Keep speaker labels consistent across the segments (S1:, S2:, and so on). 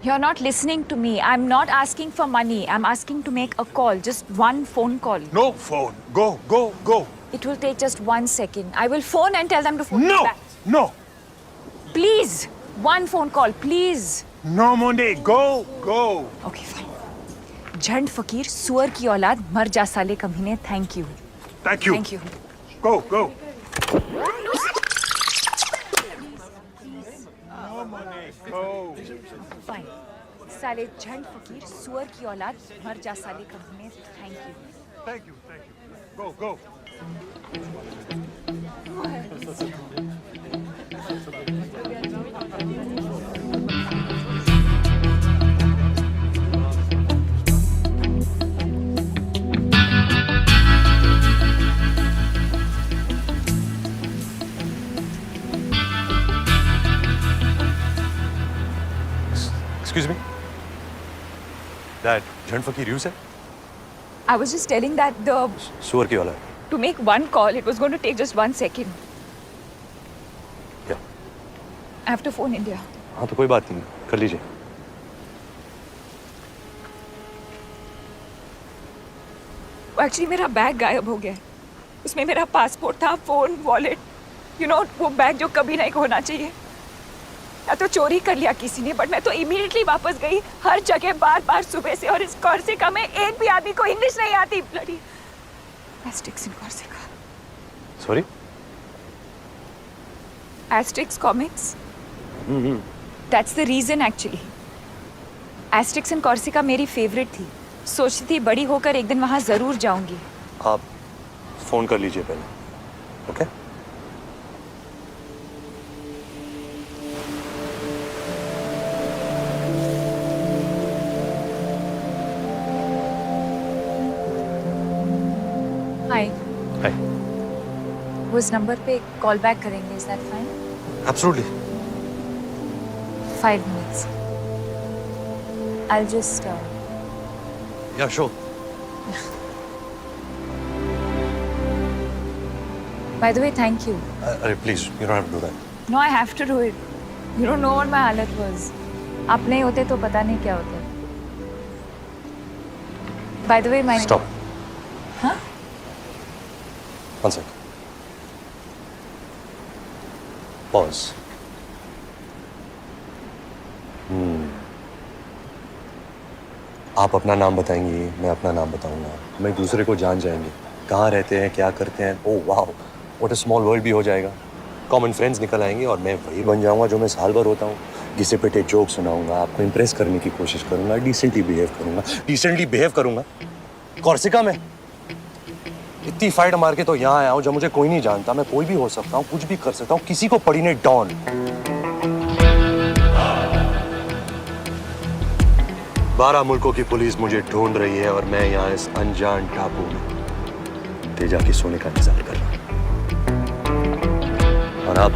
S1: You're not listening to me. I'm not asking for money. I'm asking to make a call. Just one phone call.
S2: No phone. Go, go, go.
S1: It will take just 1 second. I will phone and tell them to phone me
S2: No,
S1: back.
S2: no,
S1: Please. One phone call, please.
S2: no Monday. Go, go.
S1: Okay, fine. झंड फकीर सुअर की औलाद मर जा साले कमीने. Thank you.
S2: Thank you.
S1: Thank you.
S2: Go, go. Go.
S1: Fine. साले झंड फकीर सुअर की औलाद मर जा साले कमीने. Thank you.
S2: Thank you, thank you. Go, go.
S3: Excuse me? That Jhand Fakir you said?
S1: I was just telling that
S3: सुअर की औलाद.
S1: to make one call, it was going to take just 1 second.
S3: क्या?
S1: I have to phone India.
S3: हाँ तो कोई बात नहीं, कर लीजिए.
S1: एक्चुअली मेरा बैग गायब हो गया है. उसमें मेरा पासपोर्ट था, फोन, वॉलेट. वो बैग जो कभी नहीं होना चाहिए. या तो चोरी कर लिया किसी ने, बट मैं तो इमीडिएटली वापस गई. हर जगह बार बार सुबह से, और इस कॉर्सिका में एक भी आदमी को इंग्लिश नहीं आती. Bloody Asterix in Corsica.
S3: Sorry?
S1: Asterix comics. That's the reason actually. Asterix in Corsica मेरी फेवरेट थी. सोचती थी बड़ी होकर एक दिन वहाँ जरूर जाऊंगी.
S3: आप फोन कर लीजिए पहले. ओके?
S1: हाय.
S3: हाय.
S1: वो इस नंबर पे कॉल बैक करेंगे. Is that fine?
S3: Absolutely.
S1: 5 minutes. I'll just
S3: Yeah, sure.
S1: by the way, thank you.
S3: अरे please, you don't have to do that.
S1: No, I have to do it. You don't know what my हालत was. आप नहीं होते तो पता नहीं क्या होता. By the way, my
S3: Stop.
S1: Huh?
S3: One sec. Pause. आप अपना नाम बताएंगी, मैं अपना नाम बताऊंगा. हम एक दूसरे को जान जाएंगे. कहाँ रहते हैं, क्या करते हैं. ओह वाह, व्हाट अ स्मॉल वर्ल्ड भी हो जाएगा. कॉमन फ्रेंड्स निकल आएंगे और मैं वही बन जाऊंगा जो मैं साल भर होता हूँ. घिसे पिटे जोक सुनाऊंगा, आपको इम्प्रेस करने की कोशिश करूंगा, डिसेंटली बिहेव करूंगा. कॉर्सिका में इतनी फाइट मार के तो यहाँ आया हूँ जब मुझे कोई नहीं जानता. मैं कोई भी हो सकता हूँ, कुछ भी कर सकता हूँ. किसी को पड़ी नहीं डॉन. 12 मुल्कों की पुलिस मुझे ढूंढ रही है और मैं यहाँ इस अनजान टापू में तेजा के सोने का इंतजार कर रहा हूँ. और आप?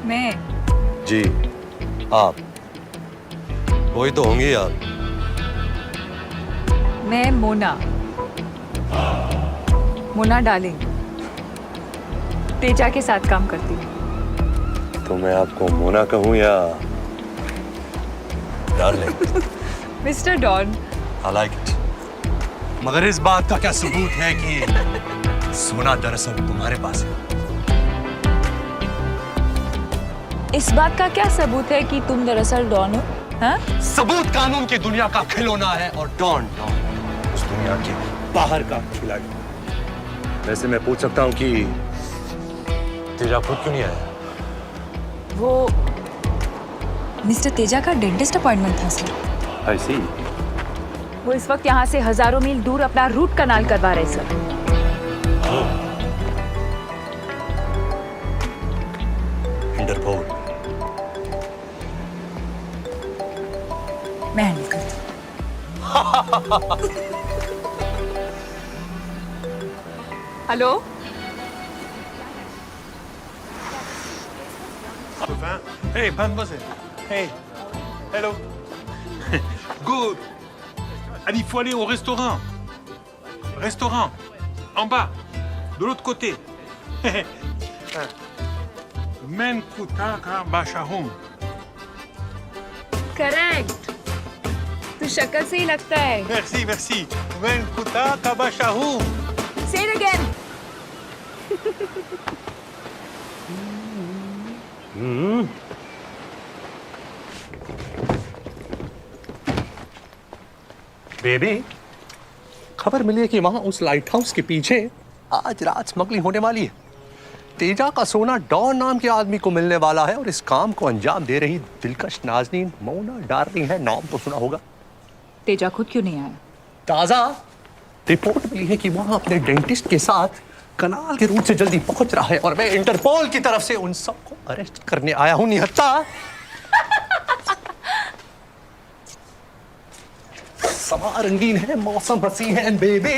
S1: मैं
S3: जी, आप वही तो होंगी. आप?
S1: मैं मोना डार्लिंग तेजा के साथ काम करती हूँ.
S3: तो मैं आपको मोना कहूँ या darling?
S1: Mister Don.
S3: I like it. मगर इस बात का क्या सबूत है कि सोना दरअसल तुम्हारे पास है?
S1: इस बात का क्या सबूत है कि तुम दरअसल डॉन हो? हाँ?
S3: सबूत कानून की दुनिया का खिलौना है और डॉन उस दुनिया के बाहर का खिलाड़ी. वैसे मैं पूछ सकता हूँ कि तेजा खुद क्यों नहीं आया?
S1: वो मिस्टर तेजा का डेंटिस्ट अपॉइंटमेंट था सर.
S3: I see.
S1: वो इस वक्त यहाँ से हजारों मील दूर अपना रूट कनाल करवा रहे सर.
S3: इंटरपोल.
S1: मैं हैंडल करती हूँ. Hello.
S2: Hey, mademoiselle. Hey. Hello. Good. Allez, il faut aller au restaurant. Restaurant. En bas. De l'autre côté. Men kutaka bashahum.
S1: Correct. तू शक्ल से ही लगता है।
S2: Merci, merci. Wen kuta kabashahu.
S1: Say it again.
S3: Baby, खबर मिली है कि वहां उस लाइट हाउस के पीछे आज रात स्मगलिंग होने वाली है। तेजा का सोना डॉन नाम के आदमी को मिलने वाला है और इस काम को अंजाम दे रही दिलकश नाज़नीन मोना डार्लिंग है। नाम तो सुना होगा।
S1: तेजा खुद क्यों नहीं आया?
S3: ताजा रिपोर्ट मिली है कि वहां अपने डेंटिस्ट के साथ कनाल के रूट से जल्दी पहुंच रहा है और मैं इंटरपोल की तरफ से उन सबको अरेस्ट करने आया हूं। निहत्ता, समा रंगीन है, मौसम हसीन है बेबी।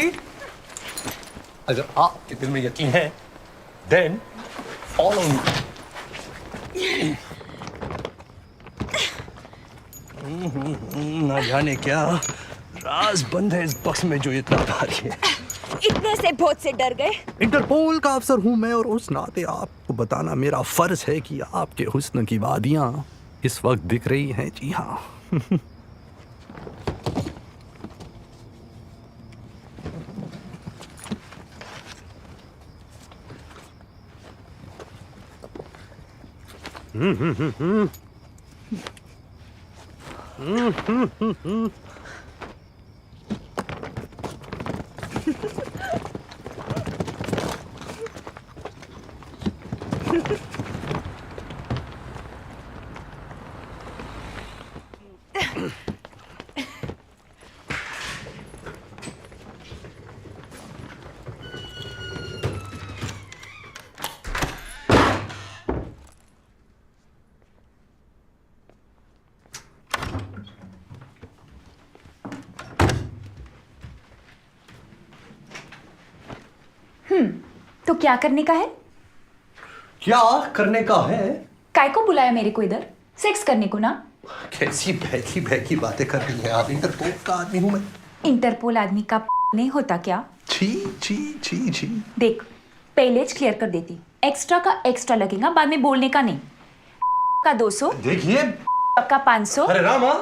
S3: अगर आपके दिल में यकीन है देन फॉलो मी। ना जाने क्या राज बंद है इस बक्स में जो इतना भारी है।
S1: इतने से बहुत से डर गए।
S4: इंटरपोल का अफसर हूं मैं और उस नाते आपको बताना मेरा फर्ज है कि आपके हुस्न की वादियां इस वक्त दिख रही हैं। जी हाँ।
S5: तो क्या करने का है?
S3: क्या करने का है?
S5: काय को बुलाया मेरे को इधर? सेक्स करने को ना?
S3: कैसी बहकी बहकी बातें कर रही हैं आप? इंटरपोल का आदमी हूं मैं।
S5: इंटरपोल आदमी का नहीं होता क्या?
S3: छी छी छी छी।
S5: देख, पहले क्लियर कर देती, एक्स्ट्रा का एक्स्ट्रा लगेगा, बाद में बोलने का नहीं। का 200,
S3: देखिए,
S5: का 500,
S3: अरे रामा,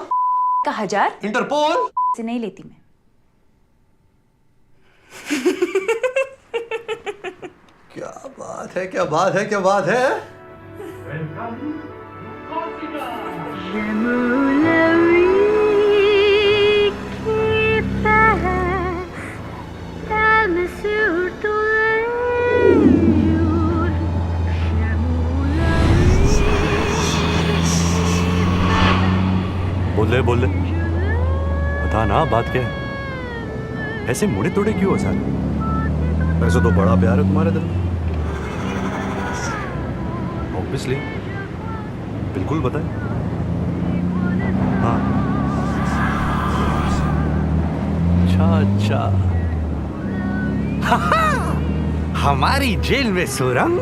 S5: का 1000
S3: इंटरपोल
S5: से नहीं लेती मैं।
S3: क्या बात है, क्या बात है, क्या बात है।
S4: बोले बोले, बता ना बात क्या है? ऐसे मुड़े तोड़े क्यों हो सारे? वैसे तो बड़ा प्यार है तुम्हारे दिल में। ऑब्वियसली, बिल्कुल बताए। हाँ, अच्छा अच्छा। हमारी जेल में सुरंग?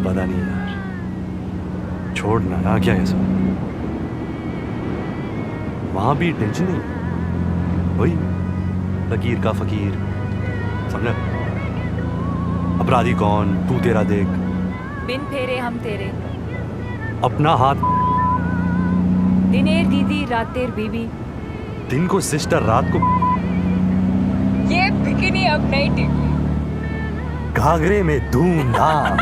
S4: पता नहीं यार, छोड़ना ना क्या है सब। वहां भी टेंशन नहीं, वही फकीर का फकीर, समझा? अपराधी कौन, तू तेरा देख।
S1: बिन फेरे हम तेरे,
S4: अपना हाथ
S1: दिनेर दीदी रातेर बीबी।
S4: दिन को सिस्टर, रात को
S1: ये बिकिनी अब नहीं टिकी।
S4: घाघरे में धूमधाम।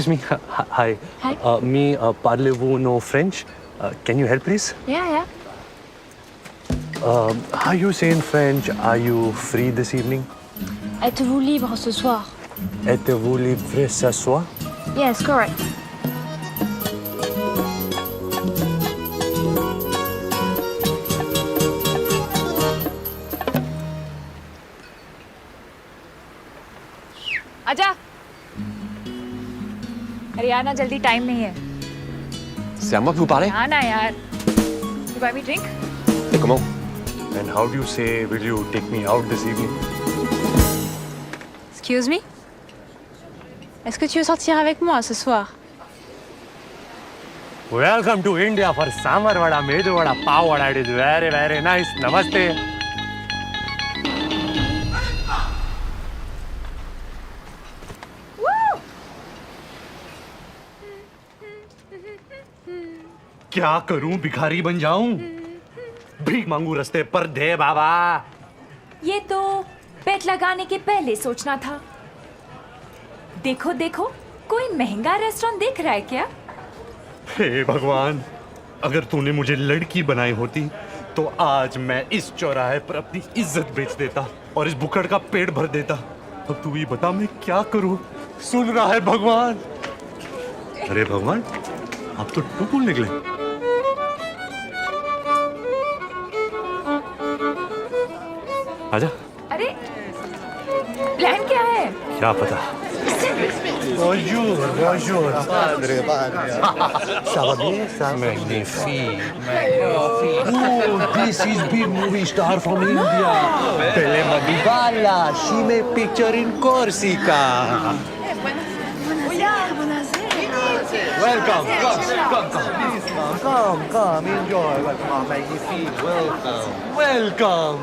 S4: Excuse me. Hi.
S6: Hi.
S4: Me, parlez-vous no French? Can you help, please?
S6: Yeah.
S4: How you say in French, are you free this evening?
S6: Êtes-vous libre ce soir?
S4: Êtes-vous libre ce soir?
S6: Yes, correct.
S1: आजा। अरे यार ना जल्दी time नहीं है।
S3: C'est à moi que vous parlez?
S1: हाँ ना यार। You buy me drink?
S3: Et comment?
S4: And how do you say, will you take me out this evening?
S6: Excuse me? Est-ce que tu veux sortir avec moi ce soir?
S4: Welcome to India for Samar Vada, Medu Vada, Pav Vada. It is very, very nice. Namaste. क्या करूं, भिखारी बन जाऊं? भीख मांगू रस्ते पर, दे बाबा।
S5: ये तो बेट लगाने के पहले सोचना था। देखो देखो, कोई महंगा रेस्टोरेंट देख रहा है क्या?
S4: हे भगवान, अगर तूने मुझे लड़की बनाई होती तो आज मैं इस चौराहे पर अपनी इज्जत बेच देता और इस बुकड़ का पेट भर देता। अब तू ही बता मैं क्या करूं? सुन रहा है भगवान? अरे भगवान, आप तो टुकुल निकले। आजा।
S1: अरे प्लान क्या है?
S4: क्या पता।
S3: Bonjour, bonjour. Padre. Ça va bien, ça?
S4: Magnifique.
S3: Oh, this is big movie star from India. Pele Madubala. She made picture in Corsica. Welcome. Come. Enjoy. Welcome. Magnifique. Welcome.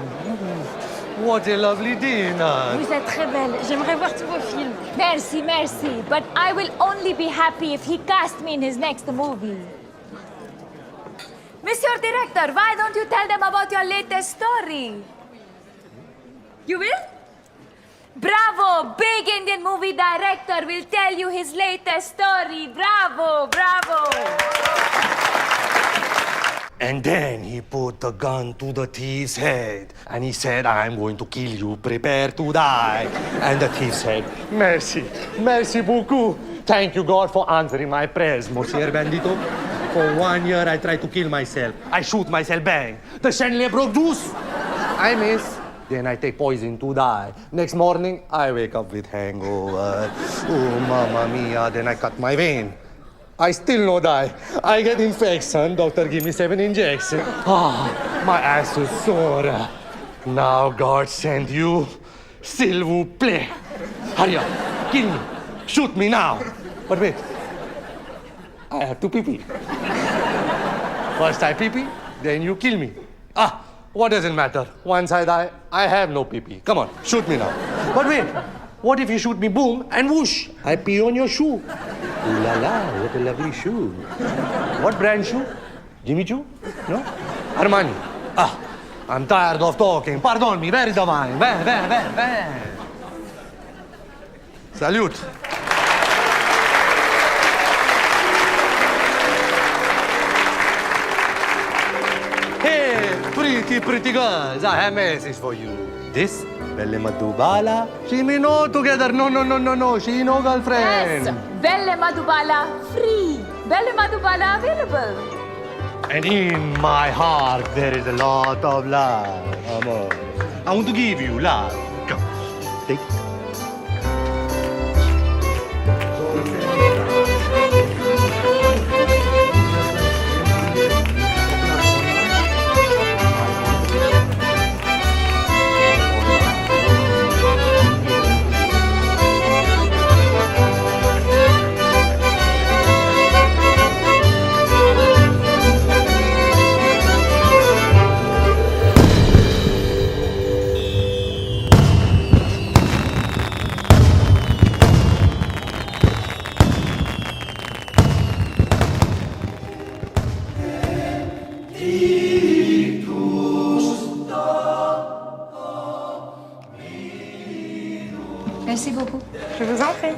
S3: What a lovely dinner.
S6: Vous êtes très belle. J'aimerais voir tous vos films.
S5: Merci. But I will only be happy if he casts me in his next movie. Monsieur Director, why don't you tell them about your latest story? You will? Bravo! Big Indian movie director will tell you his latest story. Bravo!
S3: And then he put the gun to the thief's head and he said, I'm going to kill you, prepare to die. And the thief said, merci beaucoup. Thank you, God, for answering my prayers, Monsieur Bandito. For 1 year, I tried to kill myself. I shoot myself, bang. The chandelier broke loose. I miss. Then I take poison to die. Next morning, I wake up with hangover. Oh, mamma mia. Then I cut my vein. I still no die. I get infection. Doctor give me 7 injections. My ass is sore. Now God send you. S'il vous plaît. Hurry up. Kill me. Shoot me now. But wait. I have to pee-pee. First I pee-pee, then you kill me. What does it matter? Once I die, I have no pee-pee. Come on, shoot me now. But wait. What if you shoot me, boom, and whoosh, I pee on your shoe? Ooh la la, what a lovely shoe. What brand shoe? Jimmy Choo? No? Armani. I'm tired of talking. Pardon me, where is the wine? Where? Salute. Hey, pretty girls, I have a message for you. This Belle Madubala, she me no together. No. She no girlfriend.
S5: Yes, Belle Madhubala free. Belle Madhubala available.
S3: And in my heart there is a lot of love, amor. I want to give you love. Come, take.
S6: Merci beaucoup. Je vous en prie.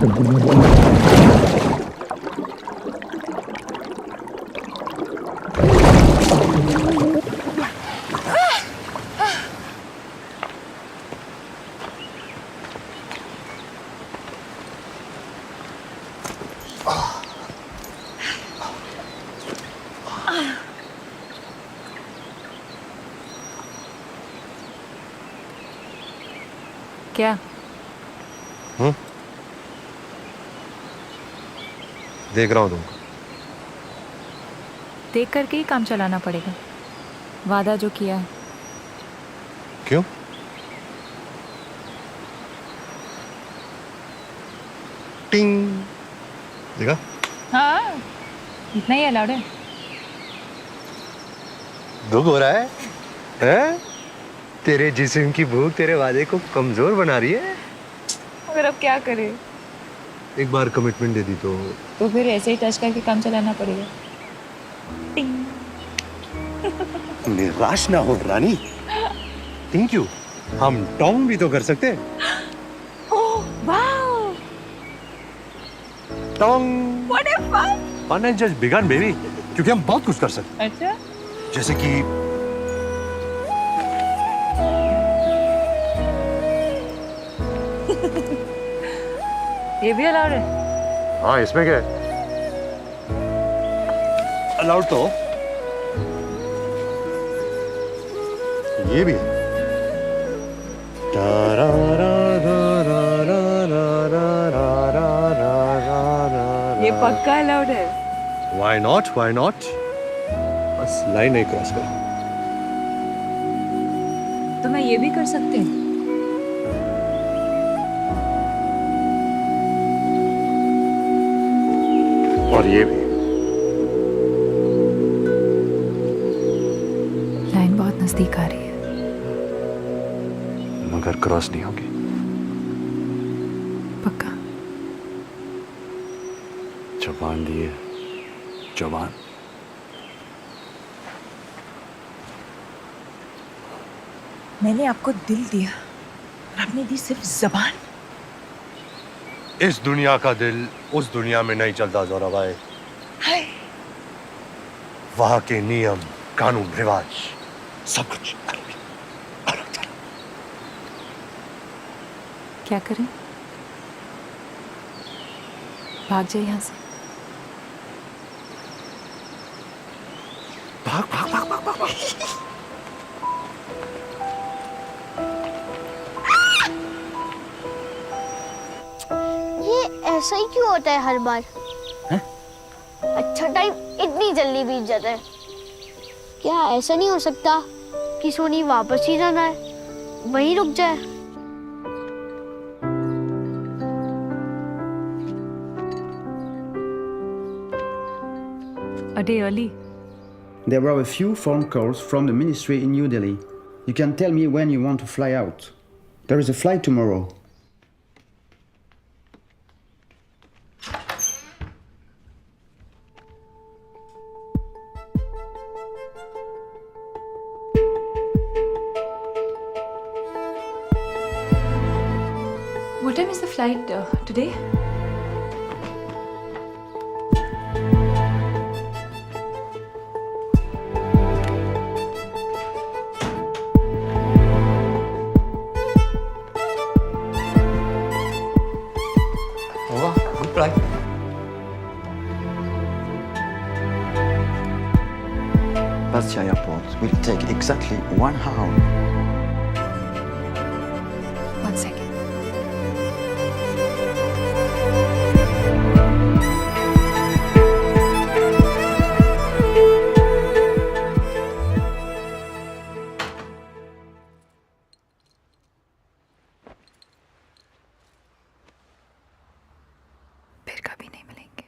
S5: क्या?
S3: देख रहा हूँ तुमको।
S5: देख करके ही काम चलाना पड़ेगा, वादा जो किया है।
S3: क्यों? टिंग देखा?
S5: हाँ, इतना ही अलाउड है।
S3: दुख हो रहा है? हैं? तेरे जिस्म की भूख तेरे वादे को कमजोर बना रही है।
S5: मगर अब क्या करे?
S3: एक बार कमिटमेंट दे दी
S5: तो फिर ऐसे ही टच करके काम चलाना पड़ेगा।
S3: निराश ना हो रानी। Thank you. हम टॉन्ग भी तो कर सकते हैं।
S5: ओह वाओ,
S3: टॉन्ग।
S5: What a fun.
S3: Fun has just begun baby, क्योंकि हम बहुत कुछ कर सकते
S5: अच्छा,
S3: हैं। जैसे कि
S5: ये भी अलाउड है?
S3: हाँ, इसमें क्या है? अलाउड तो ये भी है।
S5: ये पक्का अलाउड है।
S3: Why not? Why not? बस लाइन नहीं क्रॉस कर।
S5: तो मैं ये भी कर सकती हूँ।
S3: और ये भी।
S5: लाइन बहुत नजदीक आ रही है।
S3: मगर क्रॉस नहीं होगी।
S5: पक्का?
S3: जबान दी है, जबान।
S1: मैंने आपको दिल दिया और आपने दी सिर्फ जबान।
S3: इस दुनिया का दिल उस दुनिया में नहीं चलता जोरा भाई।
S1: हाय,
S3: वहां के नियम, कानून, रिवाज, सब कुछ अलग था।
S5: क्या करें? भाग जाए यहाँ से।
S3: भाग भाग भाग भाग भाग, भाग।
S7: ये ऐसा ही क्यों होता है हर बार?
S8: हैं?
S7: अच्छा टाइम इतनी जल्दी बीत जाता है। क्या ऐसा नहीं हो सकता कि सोनी वापस ही जाना है, वहीं रुक जाए?
S5: A day early.
S8: There were a few phone calls from the ministry in New Delhi. You can tell me when you want to fly out. There is a flight tomorrow.
S5: What time is the flight today?
S3: होगा, good try.
S9: Bastia Airport will take exactly 1 hour.
S5: 1 second. फिर कभी नहीं मिलेंगे।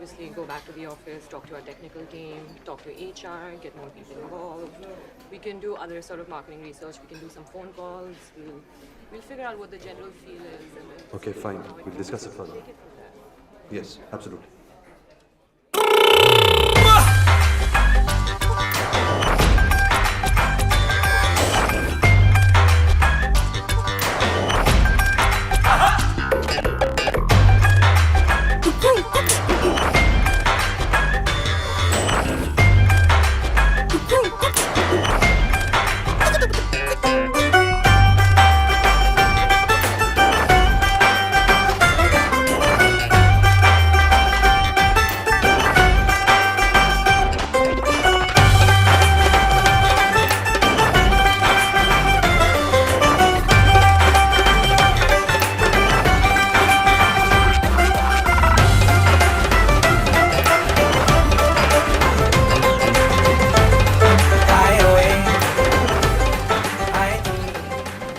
S10: obviously go back to the office, talk to our technical team, talk to HR, get more people involved. We can do other sort of marketing research. We can do some phone calls. We'll figure out what the general feel is. And then
S3: Okay,
S10: see
S3: fine.
S10: how it
S3: We'll
S10: goes.
S3: discuss it further.
S10: Take it from there.
S3: Yes, absolutely.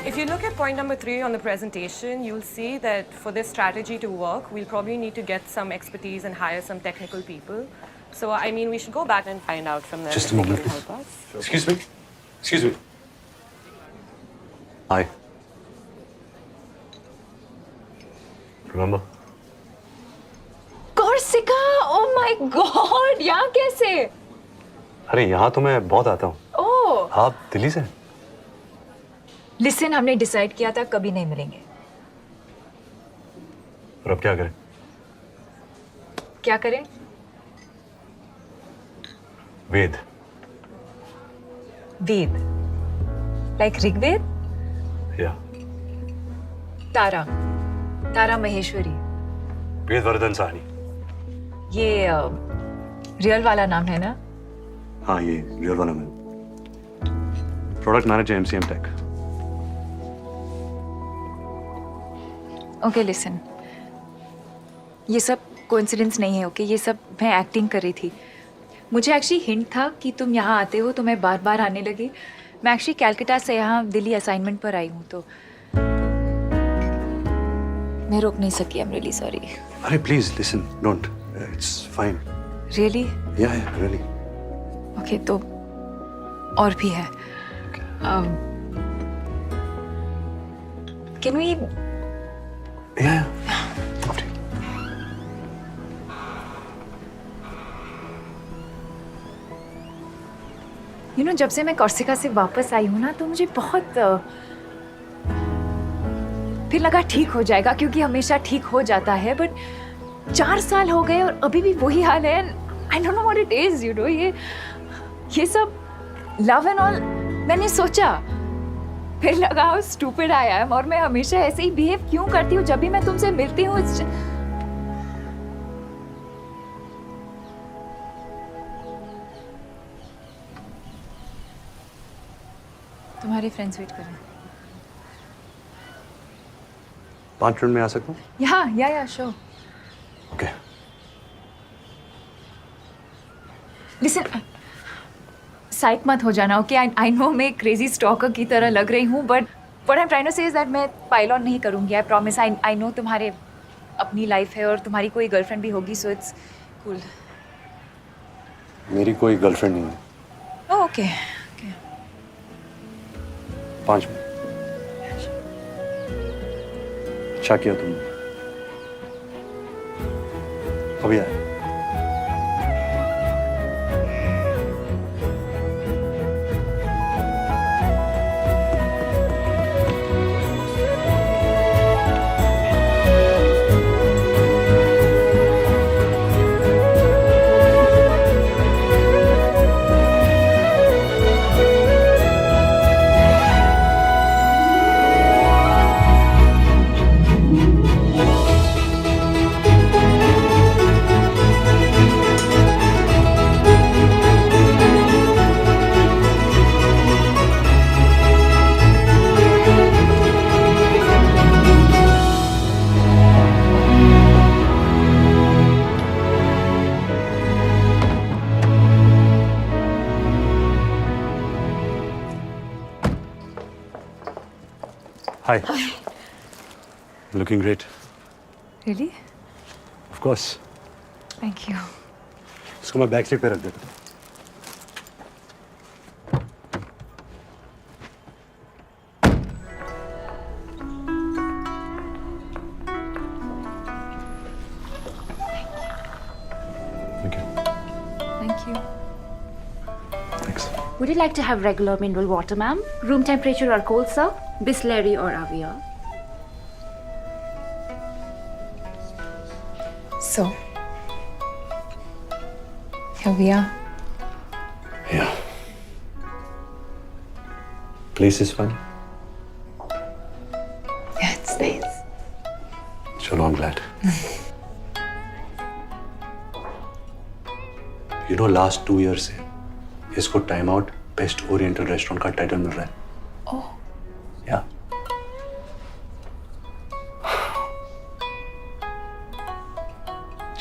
S10: If you look at point number 3 on the presentation, you'll see that for this strategy to work, we'll probably need to get some expertise and hire some technical people. So, I mean, we should go back and find out from them
S3: Just
S10: if
S3: a
S10: they
S3: moment,
S10: can
S3: please.
S10: help us.
S3: Excuse me. Excuse me. Hi. Remember?
S5: Corsica! Oh my God! यहाँ कैसे?
S3: अरे यहाँ तो मैं बहुत आता हूँ.
S5: Oh!
S3: आप दिल्ली से?
S5: Listen, हमने डिसाइड किया था कभी नहीं मिलेंगे.
S3: और अब क्या करें?
S5: क्या करें?
S3: वेद.
S5: वेद. Like ऋग्वेद?
S3: या.
S5: तारा. तारा महेश्वरी.
S3: वेदवर्धन साहनी.
S5: ये रियल वाला नाम है ना?
S3: हाँ ये रियल वाला मैं. Product manager MCM tech.
S5: Okay listen, ये सब कोइंसिडेंस नहीं है. ओके ये सब मैं एक्टिंग कर रही थी. मुझे एक्चुअली हिंट था कि तुम यहाँ आते हो तो मैं बार बार आने लगी. मैं एक्चुअली कैलकाटा से यहाँ दिल्ली असाइनमेंट पर आई हूँ तो मैं रोक नहीं सकी. I am really sorry.
S3: अरे please listen, don't. It's fine.
S5: Really?
S3: Yeah really.
S5: Okay तो और भी है. Can we?
S3: Yeah.
S5: You know जब से मैं कॉर्सिका से वापस आई हूँ ना तो मुझे बहुत फिर लगा ठीक हो जाएगा क्योंकि हमेशा ठीक हो जाता है. बट 4 साल हो गए और अभी भी वही हाल है. I don't know what it is. You know ये सब लव एंड ऑल मैंने सोचा, फिर लगा हाउ स्टूपिड आई एम. और मैं हमेशा ऐसे ही बिहेव क्यों करती हूँ जब भी मैं तुमसे मिलती हूँ. तुम्हारे फ्रेंड्स वेट कर रहे हैं.
S3: 5 मिनट में आ सकता हूँ?
S5: या श्योर.
S3: ओके.
S5: लिसन, साइक मत हो जाना. ओके आई नो मैं क्रेजी स्टॉकर की तरह लग रही हूँ but what I am trying to say is that मैं पाइल ऑन नहीं करूँगी. I promise. आई नो तुम्हारे अपनी लाइफ है और तुम्हारी कोई गर्लफ्रेंड भी होगी सो इट्स कूल.
S3: मेरी कोई गर्लफ्रेंड नहीं है.
S5: Okay
S3: 5 minute. अच्छा किया तुमने. अभी आया. Hi. Looking great.
S5: Really?
S3: Of course.
S1: Thank you.
S3: इसको मैं बैक सीट पे रख देता हूँ।
S1: Thank you.
S3: Thanks.
S5: Would you like to have regular mineral water, ma'am? Room temperature or cold, sir? Bisleri or Avia?
S1: So, here we are.
S3: Yeah. Place is fun.
S1: Yeah, it's nice.
S3: Chalo, I'm glad. You know, last 2 years से इसको time out best oriental restaurant का title मिल रहा है।
S1: ओह,
S3: या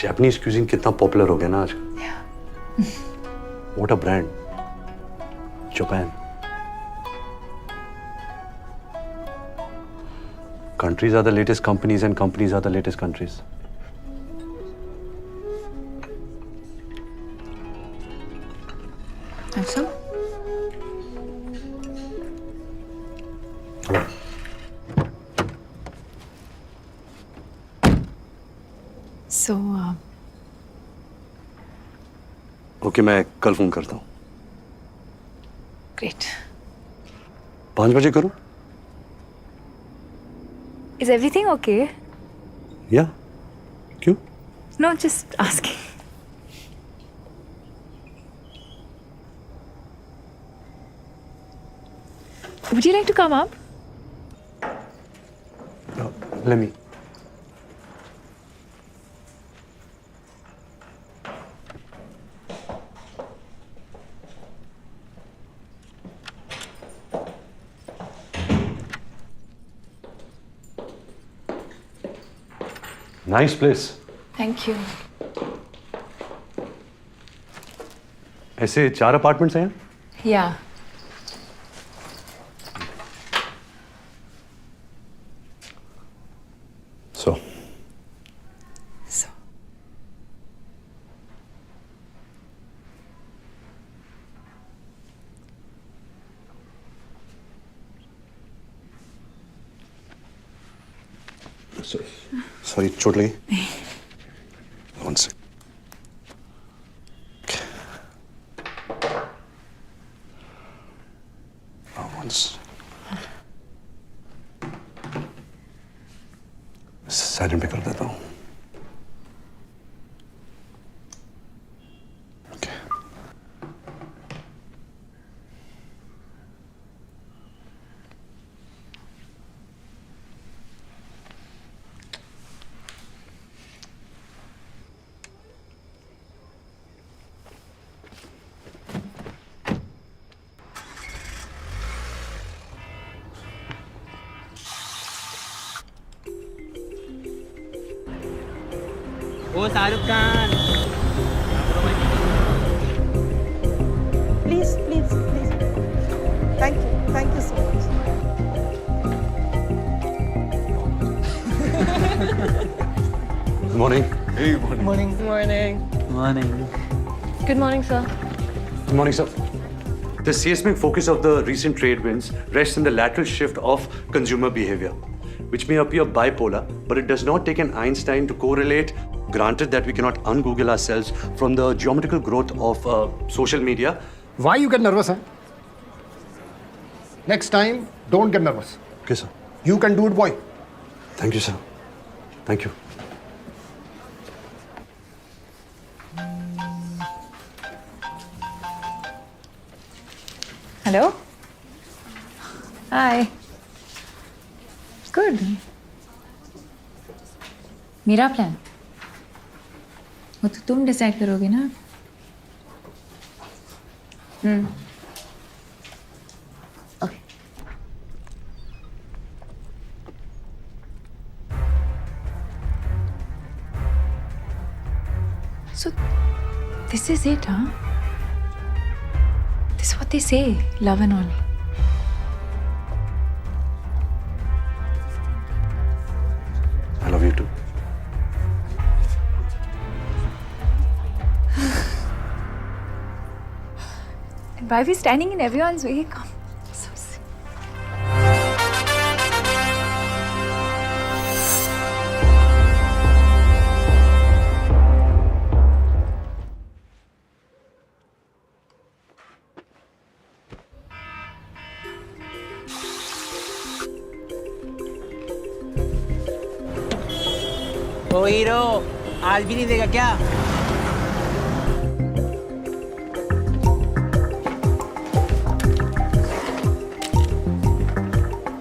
S3: Japanese cuisine कितना popular हो गया ना आजकल। What a brand, Japan. Countries are the latest companies and companies are the latest countries.
S1: and so?
S3: Hello.
S1: So,
S3: okay, मैं कल फोन करता हूँ।
S1: great.
S3: 5 बजे करूँ?
S1: Is everything okay?
S3: या क्यों?
S1: No, just asking. Would you like to come up?
S3: Let me. Nice place.
S1: Thank you.
S3: ऐसे 4 apartments हैं?
S1: Yeah.
S3: So.
S1: So.
S3: Sorry, चोट लगी? One sec. साइलेंट पे कर देता हूँ।
S11: Oh Shahrukh Khan,
S12: Please, please, please. Thank you so much.
S3: Good morning. Hey,
S12: Morning. Morning.
S11: morning.
S5: Good morning, sir.
S3: Good morning, sir. The seismic focus of the recent trade winds rests in the lateral shift of consumer behavior, which may appear bipolar, but it does not take an Einstein to correlate. Granted that we cannot un-Google ourselves from the geometrical growth of social media.
S13: Why you get nervous, huh? Next time, don't get nervous.
S3: Okay, sir.
S13: You can do it, boy.
S3: Thank you, sir. Thank you.
S1: Hello? Hi. Good. मेरा plan वो तो तुम decide करोगे ना।
S5: Okay.
S1: So, this is it, huh? This is what they say, love and all.
S3: I love you too.
S1: Why are we standing in everyone's way? Come.
S11: ओ hero, आज भी नहीं देगा क्या?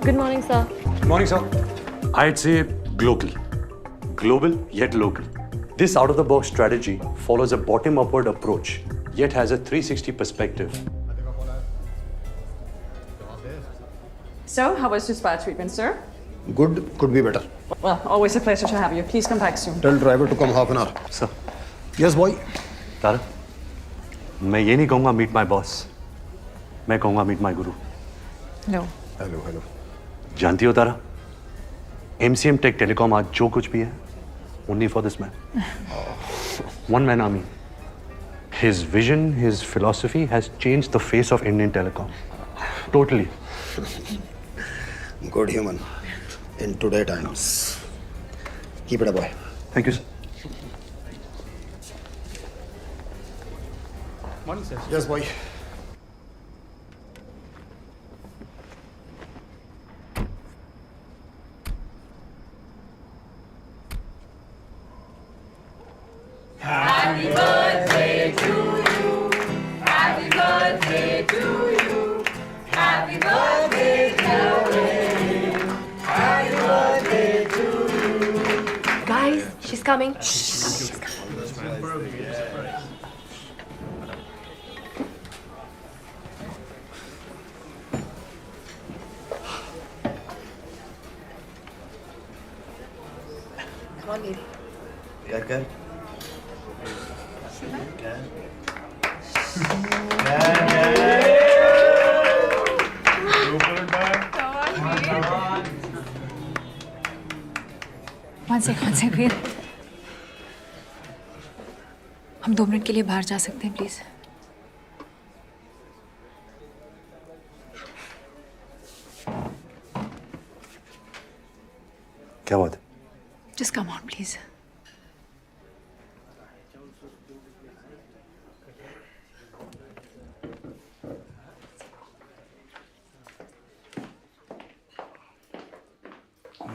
S10: Good morning, sir.
S3: Morning, sir. I'd say global. Global, yet local. This out-of-the-box strategy follows a bottom-upward approach, yet has a 360 perspective.
S12: So, how was your spa treatment, sir?
S13: Good, could be better.
S12: Well, always a pleasure to have you. Please come back soon.
S13: Tell driver to come half an hour.
S3: Sir.
S13: Yes, boy.
S3: तारा, मैं ये नहीं कहूँगा meet my boss. मैं कहूँगा meet my guru.
S1: No.
S13: Hello, hello.
S3: जानती हो तारा, MCM Tech Telecom आज जो कुछ भी है, only for this man. One man army. His vision, his philosophy has changed the face of Indian telecom. Totally.
S13: Good human. In today times. Keep it up, boy.
S3: Thank you, sir.
S13: Morning, sir. Yes, boy.
S5: Guys, she's coming.
S9: क्या कर?
S1: One sec, wait. हम 2 minute के लिए बाहर जा सकते हैं, please?
S3: क्या बात है?
S1: Just come on, please.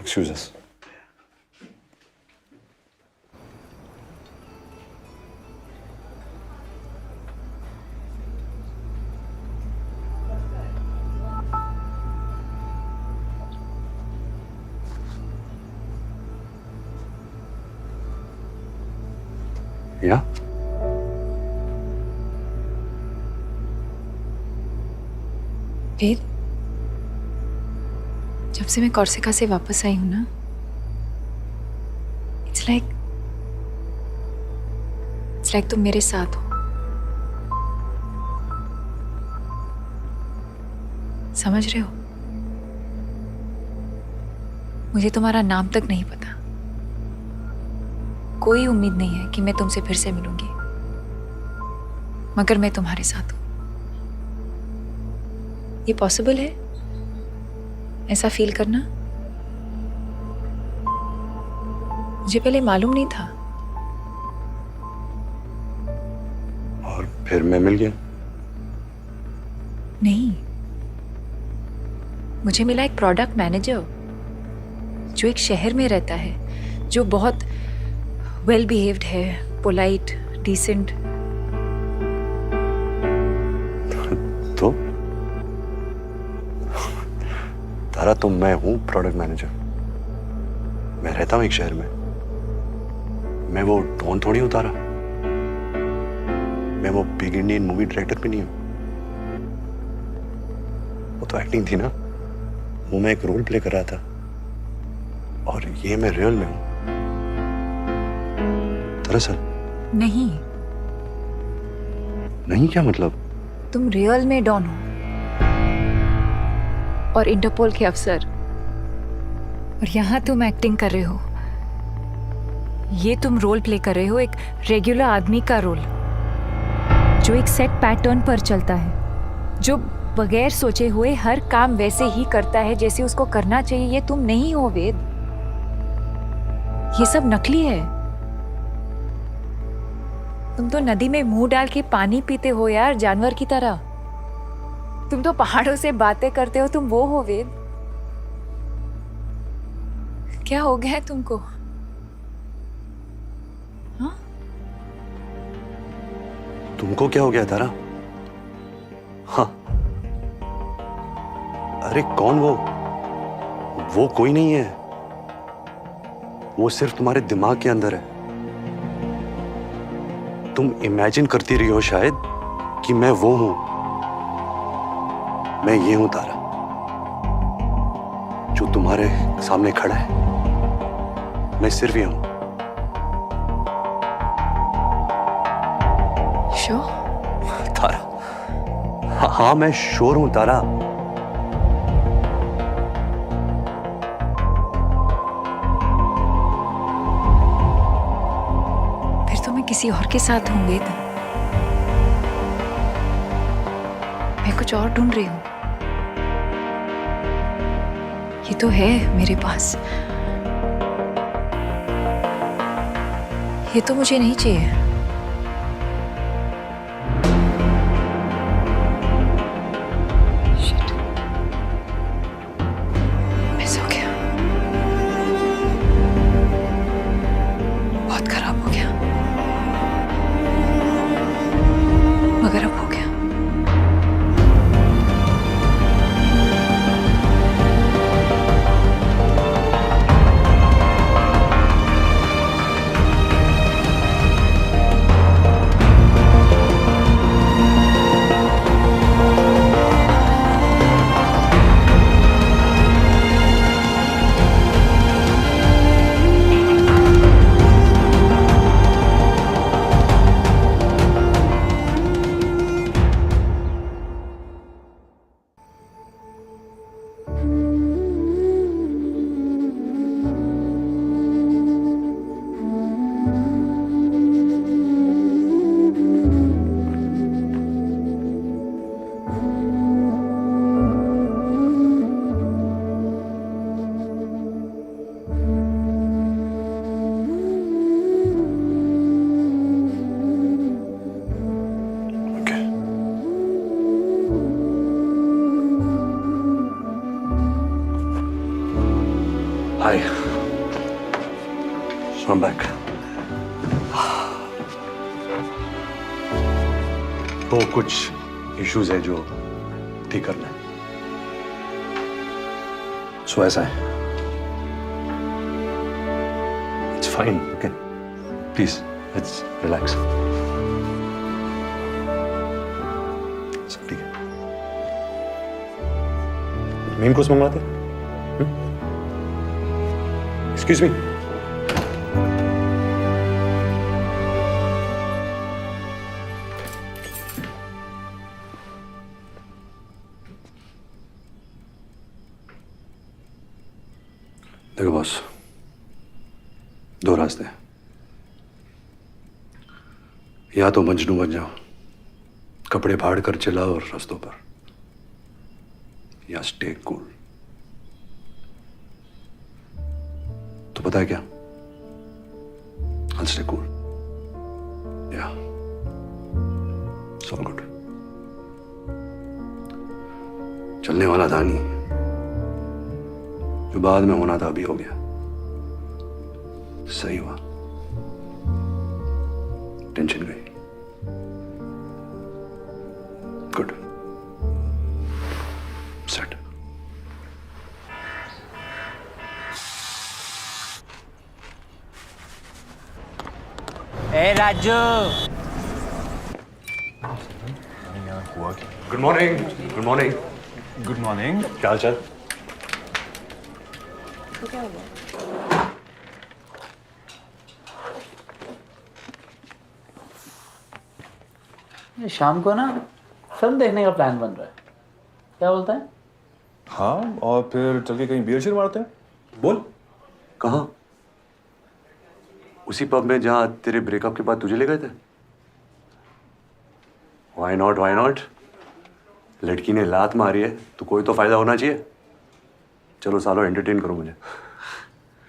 S3: Excuse us. Yeah?
S1: वेद, जब से मैं कॉर्सिका से वापस आई हूं ना, इट्स लाइक तुम मेरे साथ हो। समझ रहे हो? मुझे तुम्हारा नाम तक नहीं पता। कोई उम्मीद नहीं है कि मैं तुमसे फिर से मिलूंगी, मगर मैं तुम्हारे साथ हूं। ये पॉसिबल है ऐसा फील करना? मुझे पहले मालूम नहीं था।
S3: और फिर मैं मिल गया?
S1: नहीं, मुझे मिला एक प्रोडक्ट मैनेजर जो एक शहर में रहता है, जो बहुत वेल बिहेव्ड है, पोलाइट, डिसेंट।
S3: तो तारा, तो मैं हूं प्रोडक्ट मैनेजर। मैं रहता हूं एक शहर में। मैं वो डॉन थोड़ी हूं तारा। मैं वो बिग इंडियन मूवी डायरेक्टर भी नहीं हूं। वो तो एक्टिंग थी ना, वो मैं एक रोल प्ले कर रहा था, और ये मैं रियल में हूं। दरअसल नहीं क्या मतलब?
S1: तुम रियल में डॉन हो और इंटरपोल के अफसर, और यहाँ तुम एक्टिंग कर रहे हो। ये तुम रोल प्ले कर रहे हो एक रेगुलर आदमी का रोल, जो एक सेट पैटर्न पर चलता है। जो बगैर सोचे हुए हर काम वैसे ही करता है जैसे उसको करना चाहिए, ये तुम नहीं हो वेद। ये सब नकली है। तुम तो नदी में मुंह डाल के पानी पीते हो यार, जानवर की तरह। तुम तो पहाड़ों से बातें करते हो, तुम वो हो वेद। क्या हो गया है तुमको? हाँ?
S3: तुमको क्या हो गया तारा? हाँ, अरे कौन वो? वो कोई नहीं है, वो सिर्फ तुम्हारे दिमाग के अंदर है। तुम इमेजिन करती रही हो शायद कि मैं वो हूं। मैं ये हूं तारा, जो तुम्हारे सामने खड़ा है। मैं सिर्फ ये हूं।
S1: श्योर?
S3: तारा, हाँ मैं श्योर हूं तारा।
S1: फिर तो मैं किसी और के साथ हूँ वेद। मैं कुछ और ढूंढ रही हूँ। ये तो है मेरे पास, ये तो मुझे नहीं चाहिए। Shit. मिस हो गया, बहुत खराब हो गया, मगर अब हो गया।
S3: Hi. I'm back. तो कुछ इश्यूज है जो ठीक करना है। सो ऐसा है। It's fine. Okay. Please, let's relax. सब ठीक है। मेन कोर्स मंगवाते हैं? Excuse me. देखो बॉस, दो रास्ते हैं। या तो मजनू बन जाओ, कपड़े फाड़ कर चलाओ और रास्तों पर, या स्टे कूल। तो पता है क्या? I'll stay cool. Yeah. It's all good. चलने वाला था नहीं, जो बाद में होना था अभी हो गया। सही हुआ, टेंशन गई। Good, set.
S11: ए Raju,
S3: good morning. Good morning.
S4: Good morning.
S3: क्या हाल चाल?
S11: शाम को ना फिल्म देखने का प्लान बन रहा है, क्या बोलता है?
S4: हाँ, और फिर चल के कहीं बियर शियर मारते हैं।
S3: बोल, कहाँ? उसी पब में जहाँ तेरे ब्रेकअप के बाद तुझे ले गए थे? Why not? Why not? लड़की ने लात मारी है तो कोई तो फायदा होना चाहिए। चलो सालो एंटरटेन करो मुझे।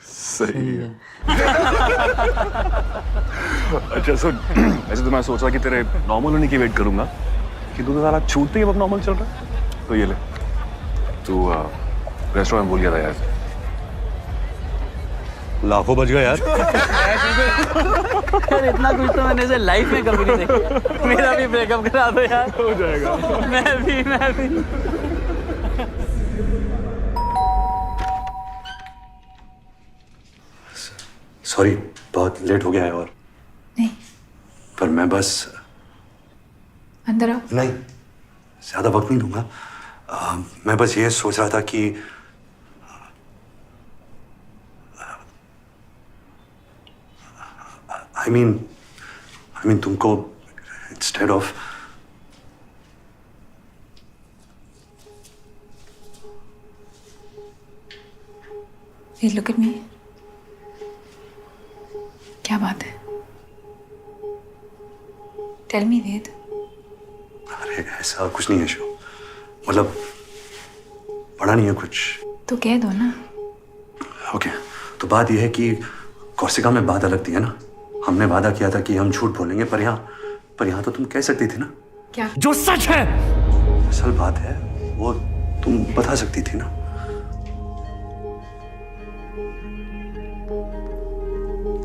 S14: सही है। अच्छा सुन, ऐसे तो मैं सोच रहा कि तेरे नॉर्मल होने की वेट करूंगा कि तू तो सारा छूटते ही अब नॉर्मल चल रहा है। तो ये ले, तू रेस्टोरेंट भूल गया था यार।
S3: लाखों बच गए यार।
S11: यार इतना कुछ तो मैंने इसे लाइफ में कभी नहीं देखा। मेरा भी ब्रेकअप करा दो यार।
S14: हो जाएगा।
S11: मैं भी।
S3: सॉरी, बहुत लेट हो गया है। और
S1: नहीं,
S3: पर मैं बस
S1: अंदर आओ।
S3: नहीं, ज्यादा वक्त नहीं दूंगा। मैं बस ये सोच रहा था कि I mean तुमको instead of
S1: look at me. क्या बात है? टेल मी वेद।
S3: अरे ऐसा कुछ नहीं है शो, मतलब बड़ा नहीं है कुछ।
S1: तो कह दो ना।
S3: ओके, तो बात यह है कि कोर्सिका में बात अलग थी, है ना। हमने वादा किया था कि हम झूठ बोलेंगे, पर यहाँ तो तुम कह सकती थी ना।
S1: क्या?
S11: जो सच है।
S3: असल बात है वो तुम बता सकती थी ना।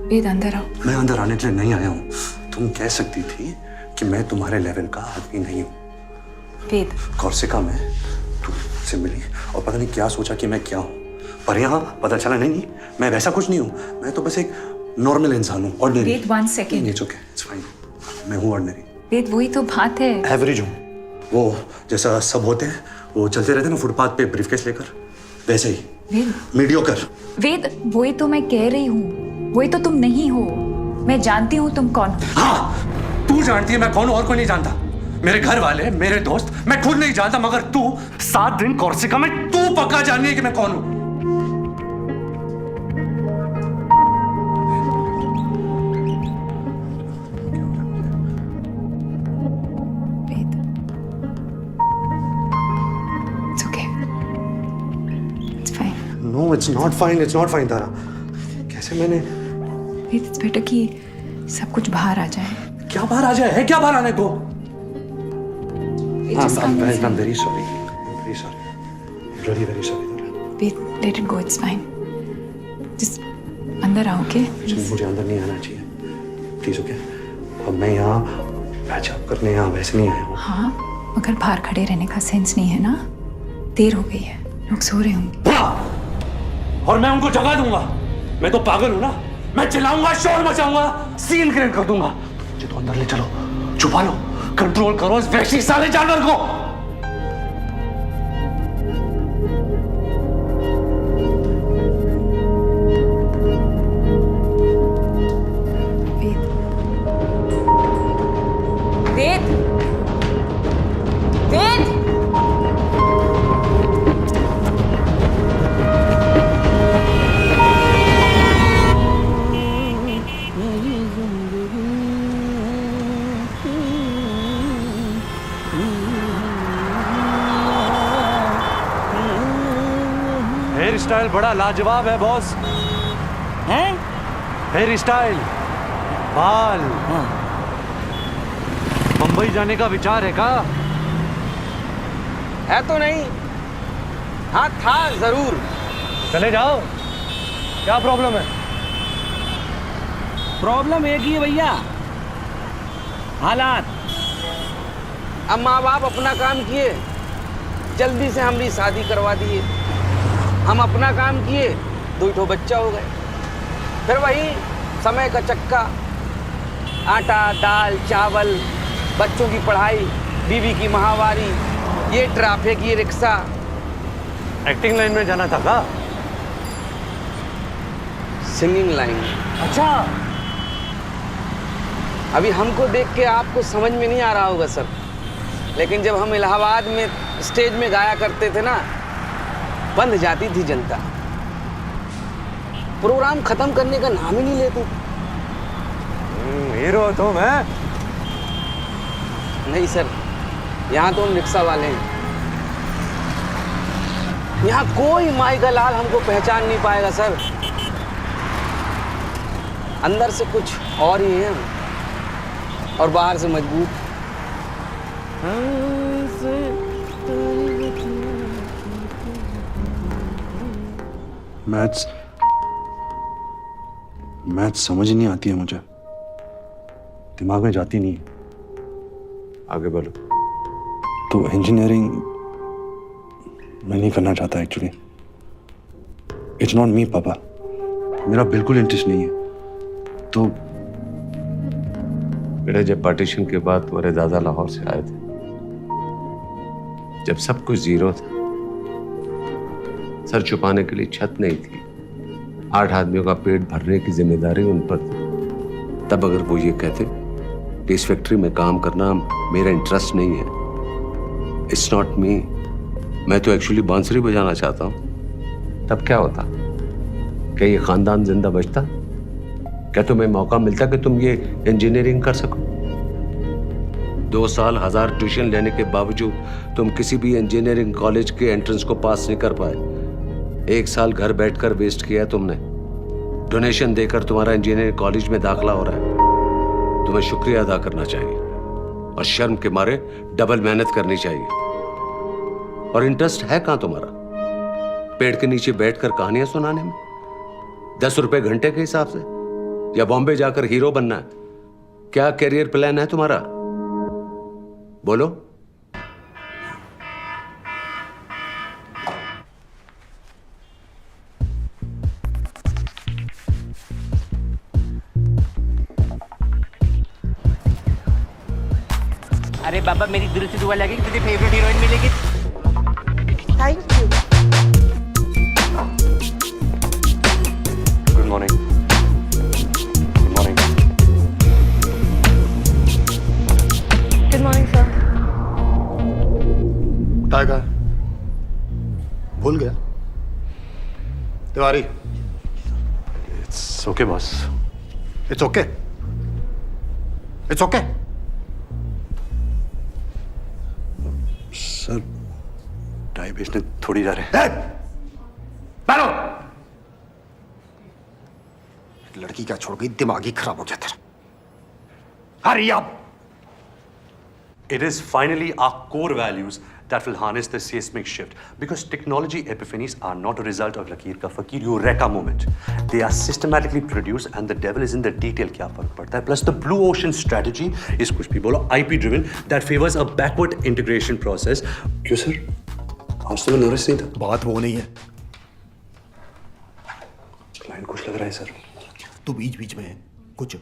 S1: वेद अंदर आओ। मैं
S3: अंदर आने के लिए नहीं आया हूँ। तुम कह सकती थी कि मैं तुम्हारे लेवल का आदमी नहीं हूँ।
S1: वेद,
S3: कोर्सिका में तुम मुझसे मिली और पता नहीं क्या सोचा कि मैं क्या हूँ, पर यहाँ पता चला नहीं, मैं वैसा कुछ नहीं हूँ। मैं तो बस एक नॉर्मल इंसान हूँ, ordinary.
S1: Ved, 1 second.
S3: It's okay, it's fine. मैं हूँ ऑर्डिनरी।
S1: वेद, वही तो बात है।
S3: एवरेज हूँ, वो जैसा सब होते हैं, वो चलते रहते हैं ना फुटपाथ पे ब्रीफकेस लेकर, वैसे ही।
S1: वेद,
S3: मीडियोकर।
S1: वेद, वही तो मैं कह रही हूँ, वही तो तुम नहीं हो। मैं जानती हूँ तुम कौन हो।
S3: हाँ, तू जानती है मैं कौन हूँ और कोई नहीं जानता। मेरे घर वाले, मेरे दोस्त, मैं खुद नहीं जानता, मगर तू 7 दिन कोर्सिका में तू पक्का जाननी है कि मैं कौन हूँ। No, it's not fine. It's not fine, तारा। कैसे मैंने?
S1: It's better कि सब कुछ बाहर आ जाए।
S3: क्या बाहर आ जाए? है क्या बाहर आने को? I'm very sorry. I'm very sorry. Really very sorry, Tara.
S1: Wait, let it go. It's fine. Just अंदर आओ, okay?
S3: मुझे अंदर नहीं आना चाहिए, प्लीज, ओके? अब मैं यहाँ पैचअप करने यहाँ वैसे नहीं आया हूँ।
S1: हाँ, मगर बाहर खड़े रहने का सेंस नहीं है ना। देर हो गई है, लोग सो रहे होंगे।
S3: और मैं उनको जगा दूंगा। मैं तो पागल हूं ना, मैं चिल्लाऊंगा, शोर मचाऊंगा, सीन क्रिएट कर दूंगा। मुझे तो अंदर ले चलो, छुपा लो, कंट्रोल करो इस वैसी साले जानवर को।
S5: वेद, वेद,
S3: हेयर स्टाइल बड़ा लाजवाब है बॉस।
S11: हैं?
S3: हेयर स्टाइल, बाल। मुंबई जाने का विचार है का?
S15: है तो नहीं, हाँ था जरूर।
S3: चले जाओ, क्या प्रॉब्लम है?
S15: प्रॉब्लम एक ही है भैया, हालात। अब माँ बाप अपना काम किए, जल्दी से हमारी शादी करवा दिए। हम अपना काम किए, 2 बच्चा हो गए। फिर वही समय का चक्का, आटा दाल चावल, बच्चों की पढ़ाई, बीवी की माहवारी, ये ट्रैफिक, ये रिक्शा।
S3: एक्टिंग लाइन में जाना था का?
S15: Singing line.
S3: अच्छा,
S15: अभी हमको देख के आपको समझ में नहीं आ रहा होगा सर, लेकिन जब हम इलाहाबाद में स्टेज में गाया करते थे ना, बंद जाती थी जनता, प्रोग्राम खत्म करने का नाम ही नहीं लेती।
S3: हीरो तो मैं
S15: नहीं सर, यहाँ तो हम रिक्शा वाले हैं। यहाँ कोई माई का लाल हमको पहचान नहीं पाएगा सर। अंदर से कुछ और ही है और बाहर से मजबूत।
S3: मैथ्स समझ ही नहीं आती है मुझे, दिमाग में जाती नहीं है।
S14: आगे बोलो।
S3: तो इंजीनियरिंग मैं नहीं करना चाहता एक्चुअली। इट्स नॉट मी पापा, मेरा बिल्कुल इंटरेस्ट नहीं है। तो
S14: बेटा, जब पार्टीशन के बाद तुम्हारे दादा लाहौर से आए थे, जब सब कुछ जीरो था, सर छुपाने के लिए छत नहीं थी, 8 आदमियों का पेट भरने की जिम्मेदारी उन पर थी, तब अगर वो ये कहते कि इस फैक्ट्री में काम करना मेरा इंटरेस्ट नहीं है, इट्स नॉट मी, मैं तो एक्चुअली बांसुरी बजाना चाहता हूँ, तब क्या होता? क्या ये खानदान जिंदा बचता? क्या तुम्हें मौका मिलता कि तुम ये इंजीनियरिंग कर सको? 2 साल 1000 ट्यूशन लेने के बावजूद तुम किसी भी इंजीनियरिंग कॉलेज के एंट्रेंस को पास नहीं कर पाए। 1 साल घर बैठकर वेस्ट किया है तुमने। डोनेशन देकर तुम्हारा इंजीनियरिंग कॉलेज में दाखिला हो रहा है। तुम्हें शुक्रिया अदा करना चाहिए और शर्म के मारे डबल मेहनत करनी चाहिए। और इंटरेस्ट है कहां तुम्हारा? पेड़ के नीचे बैठकर कहानियां सुनाने में, 10 रुपए घंटे के हिसाब से, या बॉम्बे जाकर हीरो बनना है? क्या कैरियर प्लान है तुम्हारा? बोलो।
S15: अरे बाबा, मेरी दिल से दुआ लगी कि तुझे फेवरेट हीरोइन मिलेगी।
S12: Thank you.
S3: Good morning. Good morning.
S10: Good morning, sir.
S13: Tiger भूल गया? Tiwari.
S3: It's okay boss.
S13: It's okay. It's okay.
S3: Sir, tie बेचने थोड़ी जा रहे हैं।
S13: बैठो। लड़की क्या छोड़ गई, दिमाग ही खराब हो गया तेरा। Hurry up.
S3: It is finally our core values that will harness the seismic shift, because technology epiphanies are not a result of Lakir ka Fakir Eureka moment. They are systematically produced, and the devil is in the detail. क्या फर्क पड़ता है? Plus the blue ocean strategy is कुछ भी बोलो IP driven that favors a backward integration process. क्यों sir? आज तो मैं नर्वस नहीं था।
S13: बात वो नहीं है।
S3: क्लाइंट खुश लग रहा है सर।
S13: तू बीच बीच में कुछ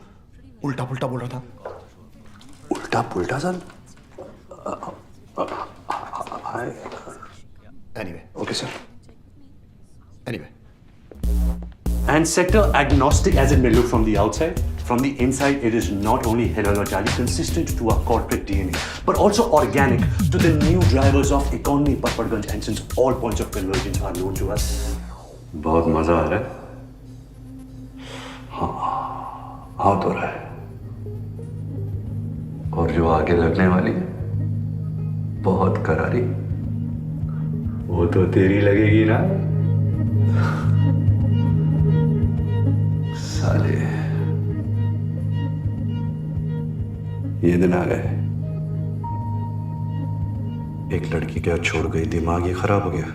S13: उल्टा पुल्टा बोल रहा था।
S3: उल्टा पुल्टा sir?
S13: Anyway.
S3: Okay, sir.
S13: Anyway.
S3: And sector agnostic as it may look from the outside, from the inside it is not only heterologically consistent to our corporate DNA, but also organic to the new drivers of economy Patparganj, and since all points of convergence are known to us. बहुत मजा आ रहा है। हाँ, आ तो रहा है। और जो आगे लगने वाली है, बहुत करारी, वो तो तेरी लगेगी ना साले। ये दिन आ गए। एक लड़की क्या छोड़ गई, दिमाग ही खराब हो गया।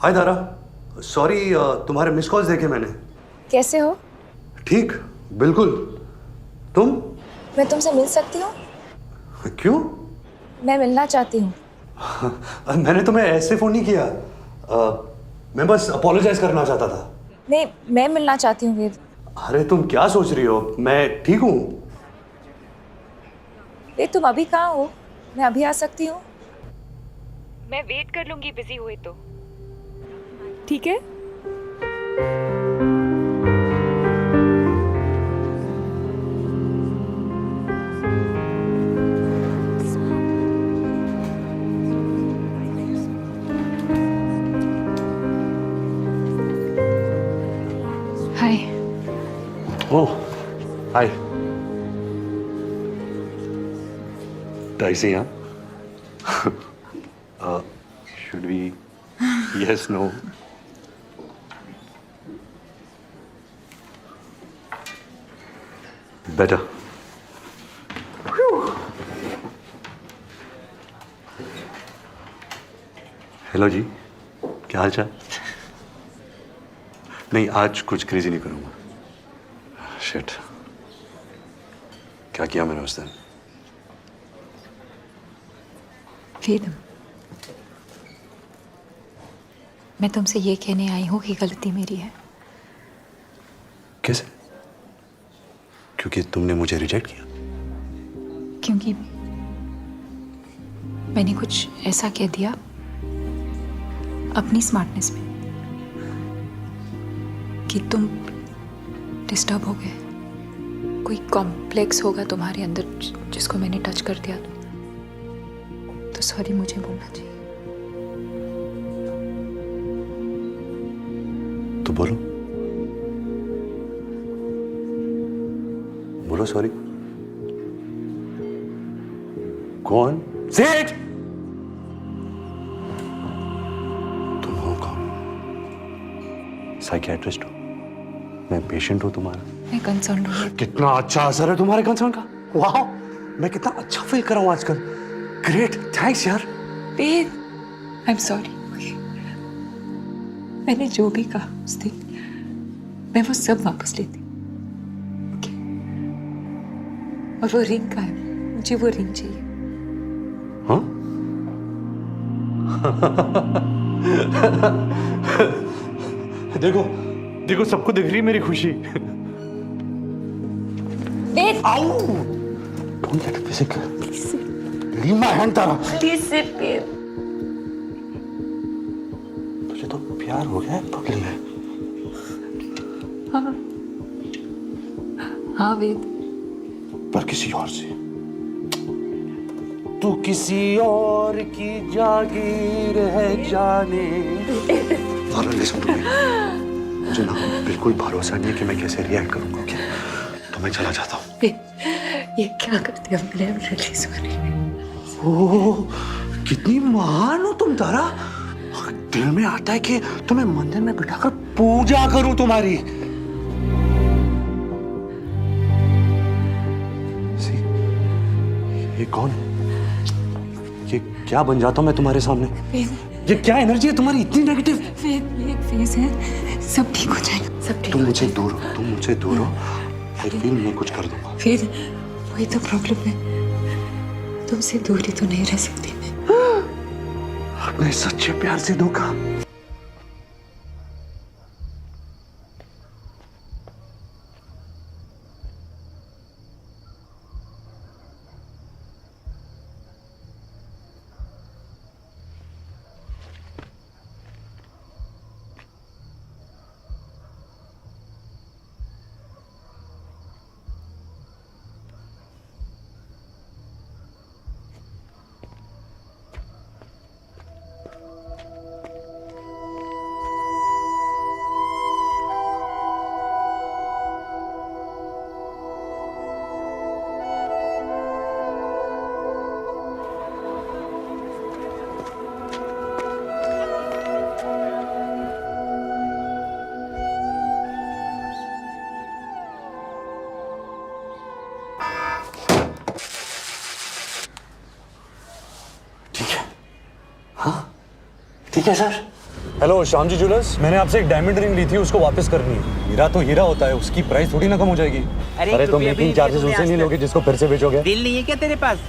S3: हाय दारा, सॉरी तुम्हारे मिस कॉल्स देखे मैंने।
S1: कैसे हो?
S3: ठीक, बिल्कुल। तुम?
S1: मैं तुमसे मिल सकती हूँ?
S3: क्यों?
S1: मैं मिलना चाहती हूँ।
S3: मैंने तुम्हें ऐसे फोन नहीं किया। मैं बस अपोलोजाइज करना चाहता था।
S1: नहीं, मैं मिलना चाहती हूँ वेद।
S3: अरे तुम क्या सोच रही हो, मैं ठीक हूँ।
S1: वेद तुम अभी कहाँ हो? मैं अभी आ सकती हूँ? मैं वेट कर लूंगी बिजी हुए तो। ठीक है?
S6: Hi.
S3: Oh, hi. Dicey, huh? Should we? Yes, no. Better. Hello जी, क्या हाल चाल? नहीं, आज कुछ क्रेजी नहीं करूंगा। शिट, क्या किया मैंने उस दिन?
S1: वेद, मैं तुमसे ये कहने आई हूँ कि गलती मेरी है।
S3: कैसे? क्योंकि तुमने मुझे रिजेक्ट किया?
S1: क्योंकि मैंने कुछ ऐसा कह दिया अपनी स्मार्टनेस में कि तुम डिस्टर्ब हो गए। कोई कॉम्प्लेक्स होगा तुम्हारे अंदर जिसको मैंने टच कर दिया। तो सॉरी मुझे बोलना चाहिए।
S3: तो बोलो, बोलो सॉरी। कौन? Say it! तुम हो कौन? साइकियाट्रिस्ट हो? मैं पेशेंट हूं तुम्हारा।
S1: मैं कंसर्न हूँ।
S3: कितना अच्छा असर है तुम्हारे कंसर्न का। वाह, मैं कितना अच्छा फील कर रहा हूं आजकल। ग्रेट, थैंक्स यार।
S1: वेद, आई एम सॉरी। मैंने जो भी कहा उस दिन, मैं वो सब वापस लेती। Okay? और वो रिंग का है, मुझे वो रिंग चाहिए।
S3: हाँ? देखो, देखो सबको दिख रही है मेरी खुशी।
S1: वेद!
S3: Ow! Don't get physical. Leave my hand, Tara.
S1: Please sit, Veद।
S3: तुझे तो प्यार हो गया है पगली में।
S1: हाँ, हाँ वेद।
S3: पर किसी और से। तू किसी और की जागीर है जाने। Tara, listen to me. मुझे ना बिल्कुल भरोसा नहीं है कि मैं कैसे रिएक्ट करूंगा। ओके, तो मैं चला जाता हूँ।
S1: ये क्या करते हो? मैं रियली सॉरी।
S3: ओह, कितनी महान हो तुम तारा। दिल में आता है कि तुम्हें मंदिर में बिठाकर पूजा करूं तुम्हारी। सी, ये कौन है? ये क्या बन जाता हूं मैं तुम्हारे सामने? ये क्या एनर्जी है तुम्हारी इतनी नेगेटिव?
S1: ये एक फेज है, सब ठीक हो जाएगा, सब ठीक।
S3: तुम मुझसे दूर हो, तुम मुझसे दूर हो। आई फील मैं कुछ कर दूंगा।
S1: फिर वही तो प्रॉब्लम है, तुमसे दूरी तो नहीं रह सकती मैं।
S3: अपने सच्चे प्यार से धोखा। ठीक है सर। हेलो श्यामजी ज्वेलर्स, मैंने आपसे एक डायमंड रिंग ली थी, उसको वापस करनी है। हीरा तो हीरा होता है, उसकी प्राइस थोड़ी ना कम हो जाएगी। अरे तो मेकिंग चार्जेस उनसे नहीं लोगे जिसको फिर से बेचोगे?
S15: दिल नहीं है क्या तेरे पास?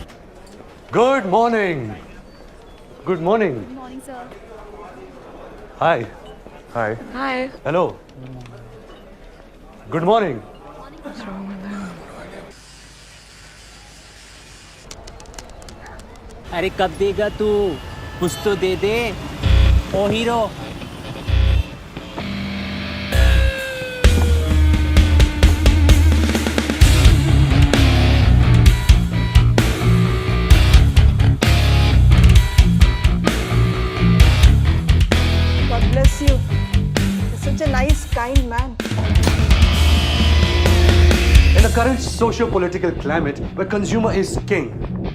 S3: Good morning. Good morning. Hi. Hi.
S1: Hi.
S3: Hello. Good morning.
S15: अरे कब देगा तू? कुछ तो दे दे oh hero.
S12: God bless you. You're such a nice, kind man.
S3: In the current socio-political climate where consumer is king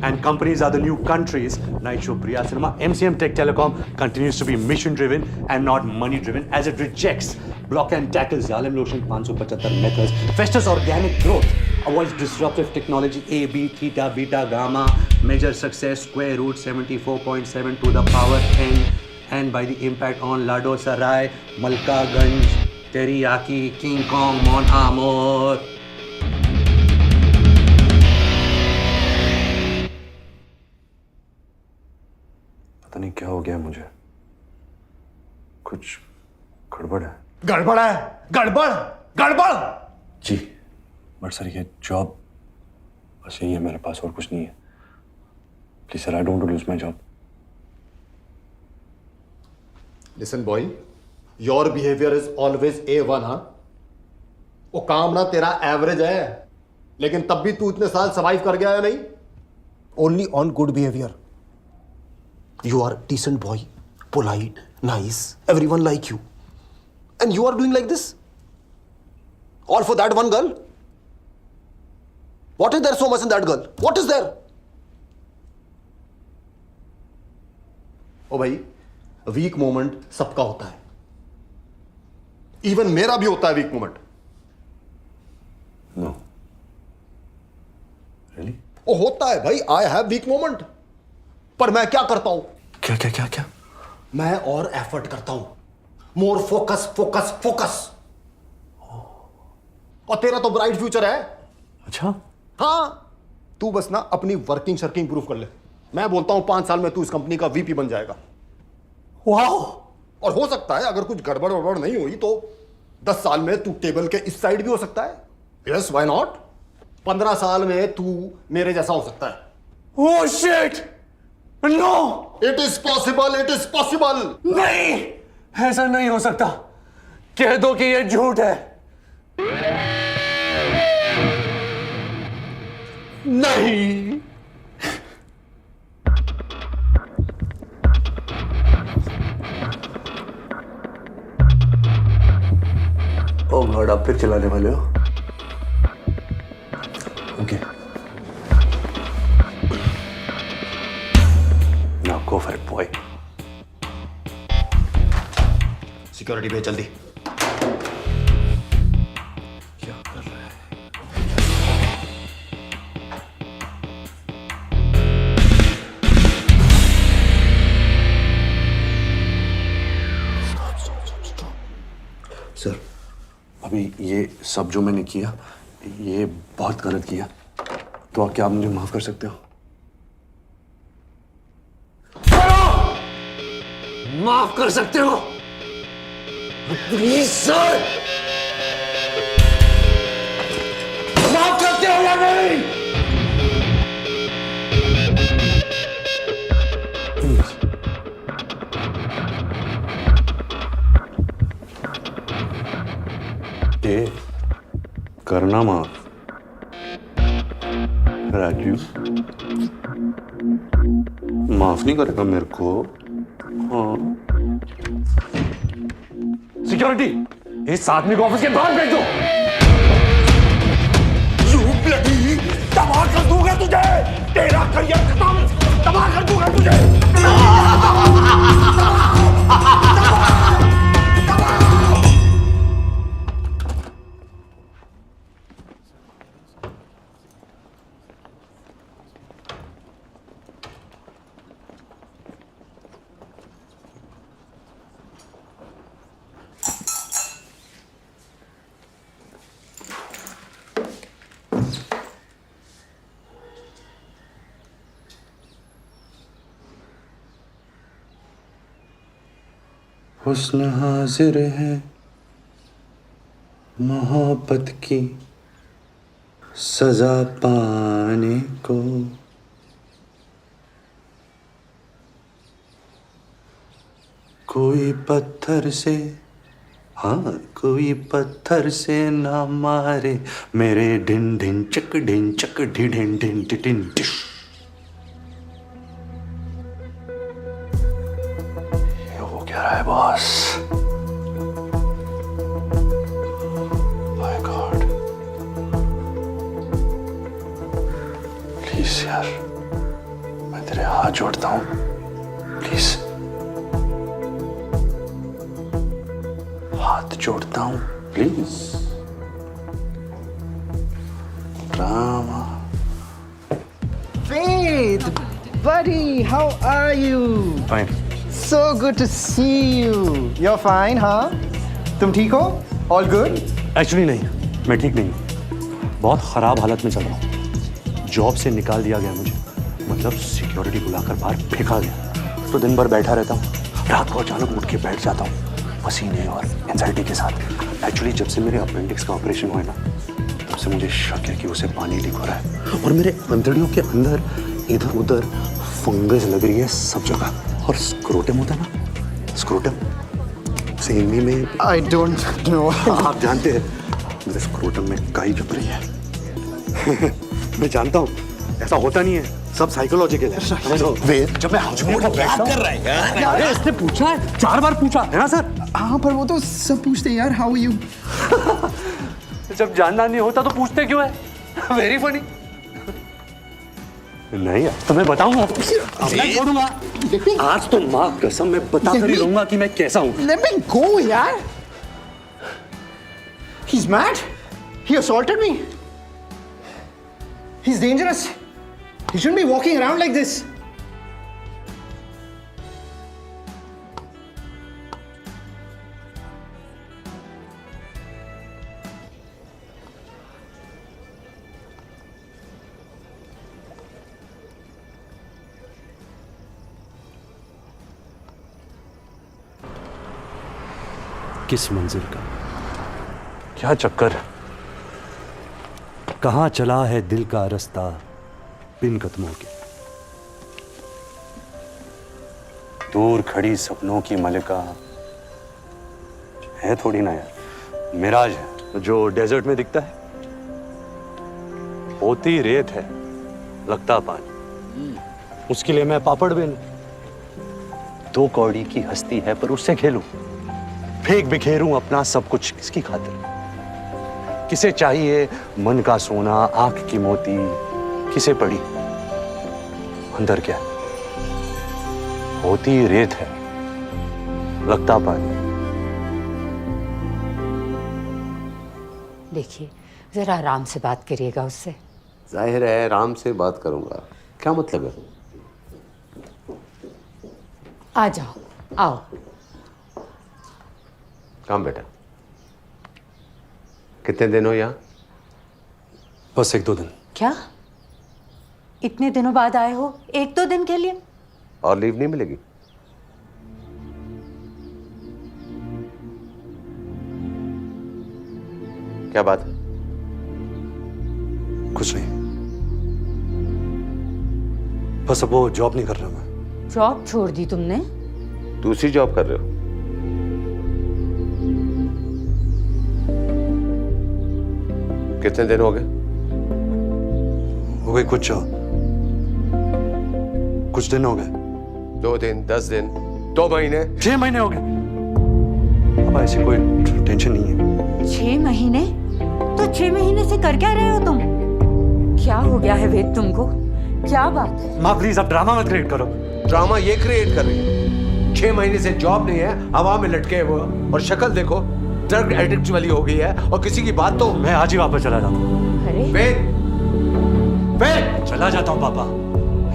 S3: and companies are the new countries, Night Show Priya Cinema, MCM Tech Telecom continues to be mission-driven and not money-driven as it rejects block and tackle Zalim Lotion 575 methods, festers organic growth, avoids disruptive technology A, B, theta, beta, gamma, measure success, square root 74.7 to the power n, and by the impact on Lado Sarai, Malka Ganj, Teriyaki, King Kong, Mon Amour. पता नहीं क्या हो गया मुझे, कुछ गड़बड़ है।
S13: गड़बड़ है? गड़बड़ गड़बड़
S3: जी बट सर ये जॉब बस यही है मेरे पास और कुछ नहीं है। Please sir, I don't lose my job.
S13: Listen boy, your behaviour is always A1। हाँ, वो काम ना तेरा एवरेज है, लेकिन तब भी तू इतने साल सर्वाइव कर गया है नहीं? Only on good behaviour. You are decent boy, polite, nice, everyone like you. And you are doing like this? All for that one girl? What is there so much in that girl? What is there? ओ भाई, week moment सबका होता है। Even मेरा भी होता है week moment.
S3: No really?
S13: ओ होता है भाई, आई हैव वीक मोमेंट। पर मैं क्या करता हूं?
S3: क्या क्या क्या क्या?
S13: मैं और एफर्ट करता हूं, मोर फोकस फोकस फोकस। और तेरा तो ब्राइट फ्यूचर है।
S3: अच्छा?
S13: हाँ, तू बस ना अपनी वर्किंग शर्किंग प्रूफ कर ले। मैं बोलता हूं 5 साल में तू इस कंपनी का VP बन जाएगा। वाओ! और हो सकता है अगर कुछ गड़बड़ वड़बड़ नहीं हुई तो 10 साल में तू टेबल के इस साइड भी हो सकता है। Yes, why not? 15 साल में तू मेरे जैसा हो सकता है।
S3: Oh shit! No!
S13: It is possible, it is possible.
S3: नहीं, ऐसा नहीं हो सकता। कह दो कि ये झूठ है। नहीं। ओ गॉड, आप फिर चलाने वाले हो? Okay, now go for it boy.
S13: Security भेज जल्दी।
S3: क्या कर रहा है? सर, अभी ये सब जो मैंने किया, ये बहुत गलत किया, तो क्या आप मुझे माफ कर सकते हो? माफ कर सकते हो? प्लीज सर, माफ करते हो या नहीं? ये करना माफ। राजू माफ नहीं करेगा मेरे को। हाँ, सिक्योरिटी, इस आदमी को ऑफिस के बाहर भेज दो। You bloody, तबाह कर दूंगा तुझे। तेरा करियर खत्म, तबाह कर दूंगा तुझे। हुस्न हाजिर है मोहब्बत की सजा पाने को। कोई पत्थर से, हाँ कोई पत्थर से ना मारे मेरे ढिन ढिन चक ढिन चक ढिन ढिन ढिन ढिन डिश। ये हो क्या रहा है बॉस? माय गॉड, प्लीज यार, मैं तेरे हाथ जोड़ता हूँ, प्लीज हाथ जोड़ता हूँ, please. Drama.
S12: Wait, buddy, how are you?
S3: Fine.
S12: So good to see you. You're fine, huh? तुम ठीक हो? All good?
S3: एक्चुअली नहीं, मैं ठीक नहीं हूँ। बहुत खराब हालत में चल रहा हूँ। जॉब से निकाल दिया गया मुझे, मतलब सिक्योरिटी बुलाकर बाहर फेंका गया। तो दिन भर बैठा रहता हूँ, रात को अचानक उठ के बैठ जाता हूँ, पसीने और एंजाइटी के साथ। एक्चुअली जब से मेरे अपेंडिक्स का ऑपरेशन हुआ है ना, तब से मुझे शक है कि उसे पानी लीक हो रहा है और मेरे अंतड़ियों के अंदर इधर उधर फंगस लग रही है सब जगह। और स्क्रोटम होता है ना, स्क्रोटम, उसे हिंदी में
S12: I don't know.
S3: आप जानते हैं, मेरे स्क्रोटम में काई जम रही है। मैं जानता हूँ ऐसा होता नहीं है, सब साइकोलॉजिकल है। जब मैं हजमे को बैठता हूँ, अरे इसने पूछा है, 4 बार पूछा है ना सर।
S12: हाँ पर वो तो सब पूछते हैं यार, how are you?
S3: जब जानना नहीं होता तो पूछते क्यों है? Very funny. नहीं यार, तो मैं बताऊंगा, मैं छोड़ूंगा। आज तो माँ कसम मैं बता कर ही रहूंगा कि मैं कैसा हूँ।
S12: Let me go यार। He's mad. He assaulted me. He's dangerous. He shouldn't be walking around like this.
S3: किस मंजिल का क्या चक्कर, कहाँ चला है दिल का रास्ता बिन कदमों के। दूर खड़ी सपनों की मलिका है थोड़ी ना यार, मिराज है जो डेजर्ट में दिखता है। होती रेत है, लगता पानी, उसके लिए मैं पापड़ बेलूं। 2 कौड़ी की हस्ती है पर उससे खेलूं, फेंक बिखेरूं अपना सब कुछ किसकी खातिर। किसे चाहिए मन का सोना, आंख की मोती, किसे पड़ी अंदर क्या होती रेत है, लगता पानी।
S16: देखिए जरा आराम से बात करिएगा उससे।
S14: जाहिर है आराम से बात करूंगा, क्या मतलब है?
S16: आ जाओ, आओ।
S14: काम बेटा, कितने दिन हो यहाँ?
S3: बस 1-2 दिन।
S16: क्या इतने दिनों बाद आए हो 1-2 दिन के लिए?
S14: और लीव नहीं मिलेगी? क्या बात है?
S3: कुछ नहीं, बस अब वो जॉब नहीं कर रहा मैं।
S16: जॉब छोड़ दी तुमने?
S14: दूसरी जॉब कर रहे हो? कितने दिन हो गए?
S3: हो गए कुछ दिन हो गए।
S14: 2 दिन, 10 दिन, 2 महीने,
S3: 6 महीने हो गए। अब ऐसी कोई टेंशन नहीं है।
S16: 6 महीने? तो 6 महीने से कर क्या रहे हो तुम? क्या हो गया है वेद तुमको? क्या बात है?
S3: माँ प्लीज अब ड्रामा मत क्रिएट करो।
S14: ड्रामा ये क्रिएट कर रही है। 6 महीने से जॉब नहीं है, हवा में लटके हैं वो, और शक्ल देखो ड्रग एडिक्ट वाली हो गई है, और किसी की बात तो।
S3: मैं आज ही वापस चला जाता हूँ।
S16: अरे
S14: वेद,
S3: चला जाता हूँ पापा।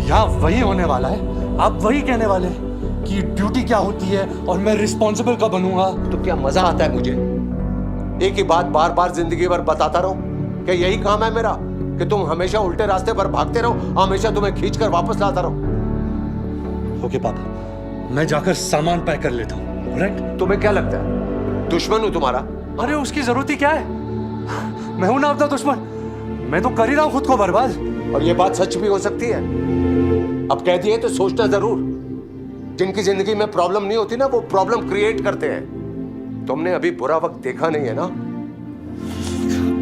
S3: यहाँ वही होने वाला है, आप वही कहने वाले हैं कि ड्यूटी क्या होती है और मैं रिस्पॉन्सिबल कब बनूंगा।
S14: तो क्या मजा आता है मुझे एक ही बात बार बार जिंदगी भर बताता रहूं? क्या यही काम है मेरा कि तुम हमेशा उल्टे रास्ते पर भागते रहो, हमेशा तुम्हें खींच कर वापस लाता रहो?
S3: ओके पापा, मैं जाकर सामान पैक कर लेता हूँ। राइट?
S14: तुम्हें क्या लगता है दुश्मन हूं तुम्हारा?
S3: अरे उसकी जरूरत ही क्या है? मैं हूं ना अपना दुश्मन। मैं तो कर ही रहा हूं खुद को बर्बाद।
S14: और ये बात सच भी हो सकती है। अब कह दिए तो सोचना जरूर। जिनकी जिंदगी में प्रॉब्लम नहीं होती ना, वो प्रॉब्लम क्रिएट करते हैं। तुमने अभी बुरा वक्त देखा नहीं है ना?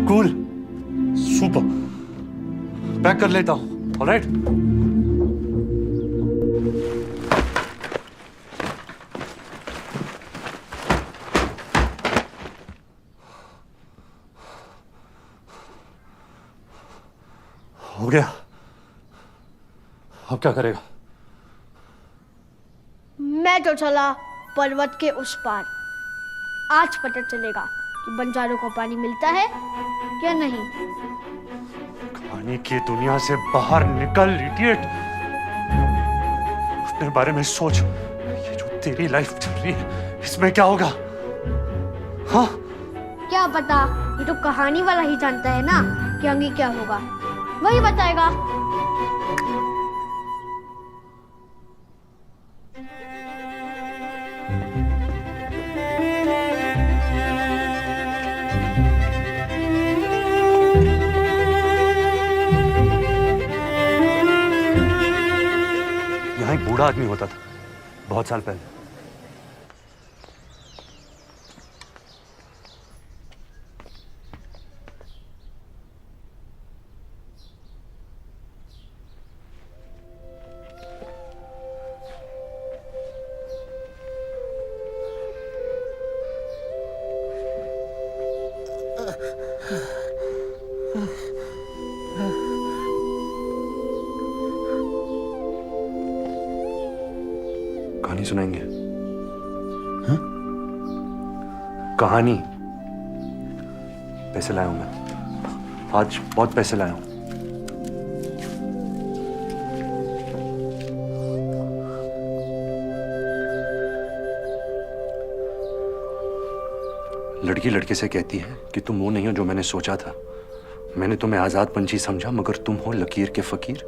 S3: Cool, super. पैक कर लेता हूं। ऑलराइट? हो गया। अब क्या करेगा?
S7: मैं तो चला पर्वत के उस पार। आज पता चलेगा कि बंजारों को पानी मिलता है या नहीं।
S3: पानी की दुनिया से बाहर निकल इडियट। अपने बारे में सोच। ये जो तेरी लाइफ चल रही है, इसमें क्या होगा? हाँ?
S7: क्या पता, ये तो कहानी वाला ही जानता है ना कि आगे क्या होगा। वही बताएगा।
S3: यहाँ एक बूढ़ा आदमी होता था बहुत साल पहले। कहानी सुनाएंगे?
S8: हाँ?
S3: कहानी। पैसे लाया हूं मैं। आज बहुत पैसे लाया हूं। लड़की लड़के से कहती है कि तुम वो नहीं हो जो मैंने सोचा था। मैंने तुम्हें आजाद पंछी समझा, मगर तुम हो लकीर के फकीर,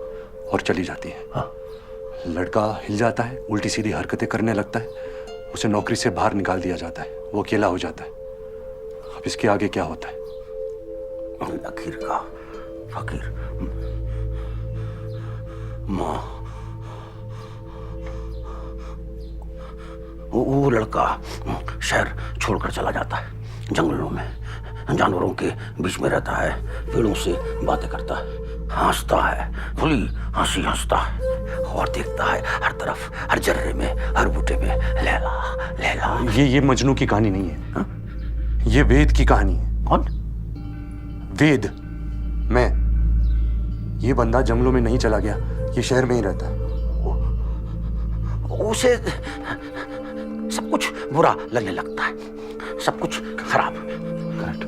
S3: और चली जाती है।
S8: हाँ?
S3: लड़का हिल जाता है, उल्टी सीधी हरकतें करने लगता है, उसे नौकरी से बाहर निकाल दिया जाता है, वो अकेला हो जाता है। अब इसके आगे क्या होता है?
S14: लकीर का फकीर। माँ, वो लड़का शहर छोड़कर चला जाता है, जंगलों में जानवरों के बीच में रहता है, पेड़ों से बातें करता है, हंसता है, खुली हंसी हंसता है, और देखता है हर तरफ, हर जर्रे में, हर बूटे में लैला लैला।
S3: ये मजनू की कहानी नहीं है।
S14: हा?
S3: ये वेद की कहानी है।
S14: कौन?
S3: वेद। मैं। ये बंदा जंगलों में नहीं चला गया, ये शहर में ही रहता है।
S14: उसे सब कुछ बुरा लगने लगता है, सब कुछ खराब। करेक्ट।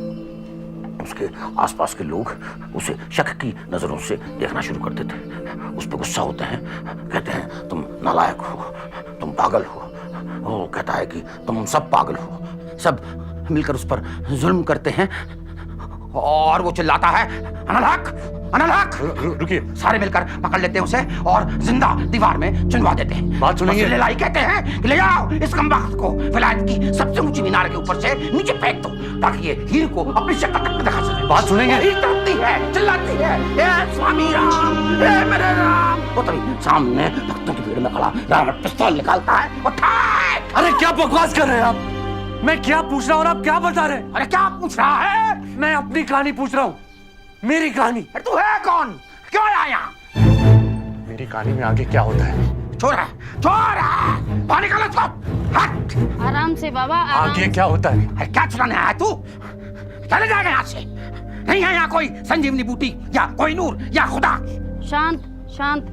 S14: उसके आसपास के लोग उसे शक की नजरों से देखना शुरू कर देते हैं, उस पर गुस्सा होते हैं, कहते हैं तुम नालायक हो, तुम पागल हो। वो कहता है कि तुम सब पागल हो। सब मिलकर उस पर जुल्म करते हैं और वो चिल्लाता है, अनलहक अनलहक।
S3: रुकिए।
S14: सारे मिलकर पकड़ लेते हैं उसे और जिंदा दीवार में चुनवा देते हैं।
S3: बात सुनेंगे?
S14: ले लाई कहते हैं कि ले जाओ इस कमबख्त को विलायत की सबसे ऊंची मीनार के ऊपर से नीचे फेंक दो, ताकि ये हीर को अपनी शक्ल तक दिखा सके।
S3: बात सुनेंगे?
S14: हीर तड़पती है, चिल्लाती है, ए स्वामी राम, ए मेरे राम। वो तभी सामने भक्तों की भीड़ में खड़ा रावण पिस्तौल निकालता है और ठाक।
S3: अरे क्या बकवास कर रहे हैं आप? मैं क्या पूछ रहा हूँ और आप क्या बता रहे हैं?
S14: अरे क्या पूछ रहा है?
S3: मैं अपनी कहानी पूछ रहा हूँ, मेरी कहानी।
S14: तू है कौन? क्यों आया यहाँ?
S3: मेरी कहानी में आगे क्या होता है?
S14: चोर है, चोर है, बाहर निकालो इसको। हट।
S6: आराम से बाबा, आराम
S3: आगे क्या होता है?
S14: अरे क्या चुराने आया तू? चले जाएगा यहाँ से। नहीं है यहाँ कोई संजीवनी बूटी या कोई नूर या खुदा।
S6: शांत शांत,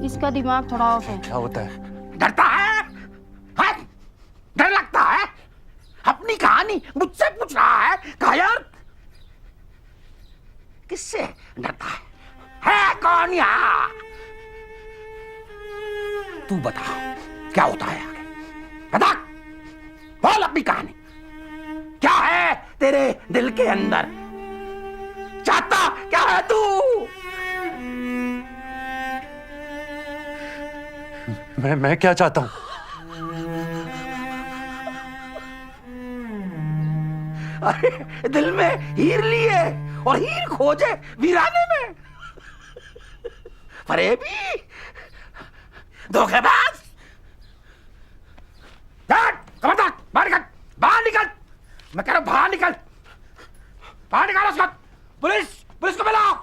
S6: इसका दिमाग थोड़ा ऑफ है।
S3: क्या होता है?
S14: डरता है? डर लगता है? अपनी कहानी मुझसे पूछ रहा है? कायर, किससे डरता है कौन यहाँ? तू बता क्या होता है आगे, बता, बोल अपनी कहानी। क्या है तेरे दिल के अंदर? चाहता क्या है तू?
S3: मैं क्या चाहता हूं?
S15: अरे दिल में हीर लिए और हीर खोजे वीराने में। फरेबी, धोखेबाज, खबरदार, बाहर निकल, बाहर निकल, मैं कह रहा हूं बाहर निकल, बाहर निकालो उसको। पुलिस को बुलाओ,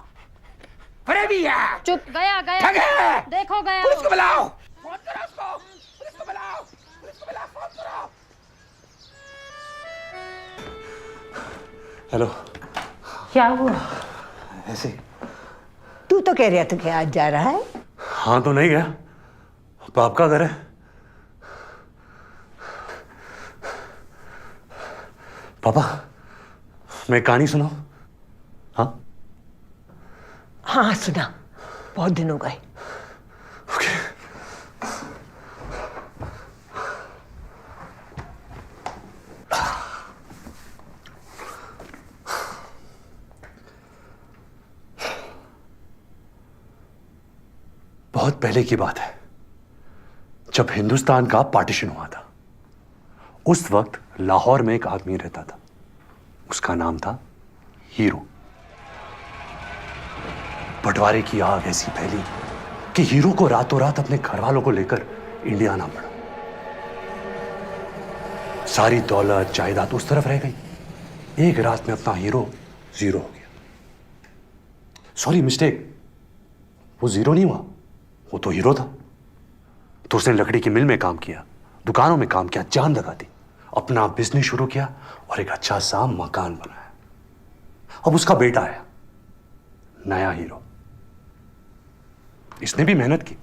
S15: फरेबी है।
S7: चुप, गया
S15: ठग है।
S7: देखो गया।
S15: पुलिस को बुलाओ, फोन करो उसको, पुलिस को बुलाओ, फोन करो।
S3: हेलो।
S16: क्या हुआ?
S3: ऐसे।
S16: तू तो कह रहा था कि आज जा रहा है।
S3: हाँ तो नहीं गया, बाप का घर है। पापा, मैं कहानी सुनाऊं? हाँ
S16: हाँ सुना, बहुत दिन हो गए।
S3: बहुत पहले की बात है, जब हिंदुस्तान का पार्टीशन हुआ था। उस वक्त लाहौर में एक आदमी रहता था, उसका नाम था हीरो। बंटवारे की आग ऐसी फैली कि हीरो को रातों रात अपने घर वालों को लेकर इंडिया आना पड़ा। सारी दौलत जायदाद उस तरफ रह गई। एक रात में अपना हीरो जीरो हो गया। सॉरी, मिस्टेक, वो जीरो नहीं हुआ, वो तो हीरो था। तो उसने लकड़ी की मिल में काम किया, दुकानों में काम किया, जान लगा दी, अपना बिजनेस शुरू किया और एक अच्छा सा मकान बनाया। अब उसका बेटा आया, नया हीरो। इसने भी मेहनत की,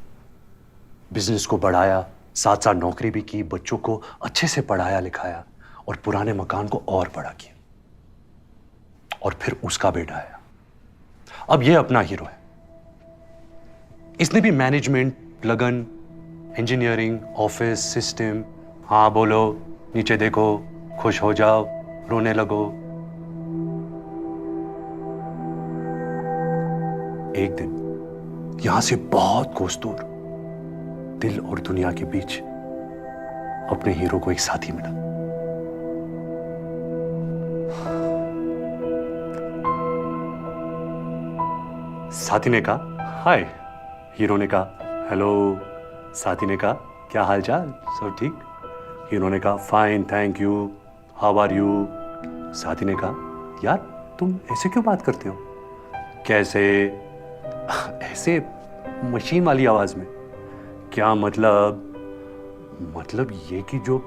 S3: बिजनेस को बढ़ाया, साथ साथ नौकरी भी की, बच्चों को अच्छे से पढ़ाया लिखाया और पुराने मकान को और बड़ा किया। और फिर उसका बेटा आया, अब ये अपना हीरो है। इसने भी मैनेजमेंट, लगन, इंजीनियरिंग, ऑफिस, सिस्टम, हाँ बोलो, नीचे देखो, खुश हो जाओ, रोने लगो। एक दिन यहां से बहुत कोस दूर, दिल और दुनिया के बीच, अपने हीरो को एक साथी मिला। साथी ने कहा हाय, हीरो ने कहा हेलो। साथी ने कहा क्या हालचाल, सब ठीक? हीरो ने कहा fine thank you, how are you? साथी ने कहा यार तुम ऐसे क्यों बात करते हो? कैसे? ऐसे मशीन वाली आवाज में। क्या मतलब? मतलब ये कि जो,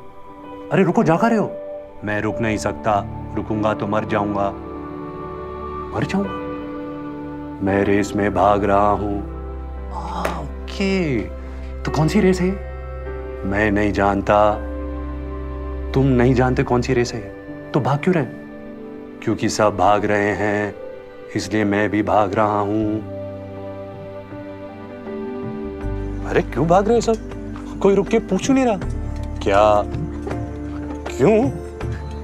S3: अरे रुको, जा कर रहे हो? मैं रुक नहीं सकता, रुकूंगा तो मर जाऊंगा। मर जाऊंगा? मैं रेस में भाग रहा हूं। ओके, तो कौन सी रेस है? मैं नहीं जानता। तुम नहीं जानते कौन सी रेस है? तो भाग क्यों रहे? क्योंकि सब भाग रहे हैं, इसलिए मैं भी भाग रहा हूं। अरे क्यों भाग रहे हैं सब? कोई रुक के पूछ नहीं रहा क्या? क्यों?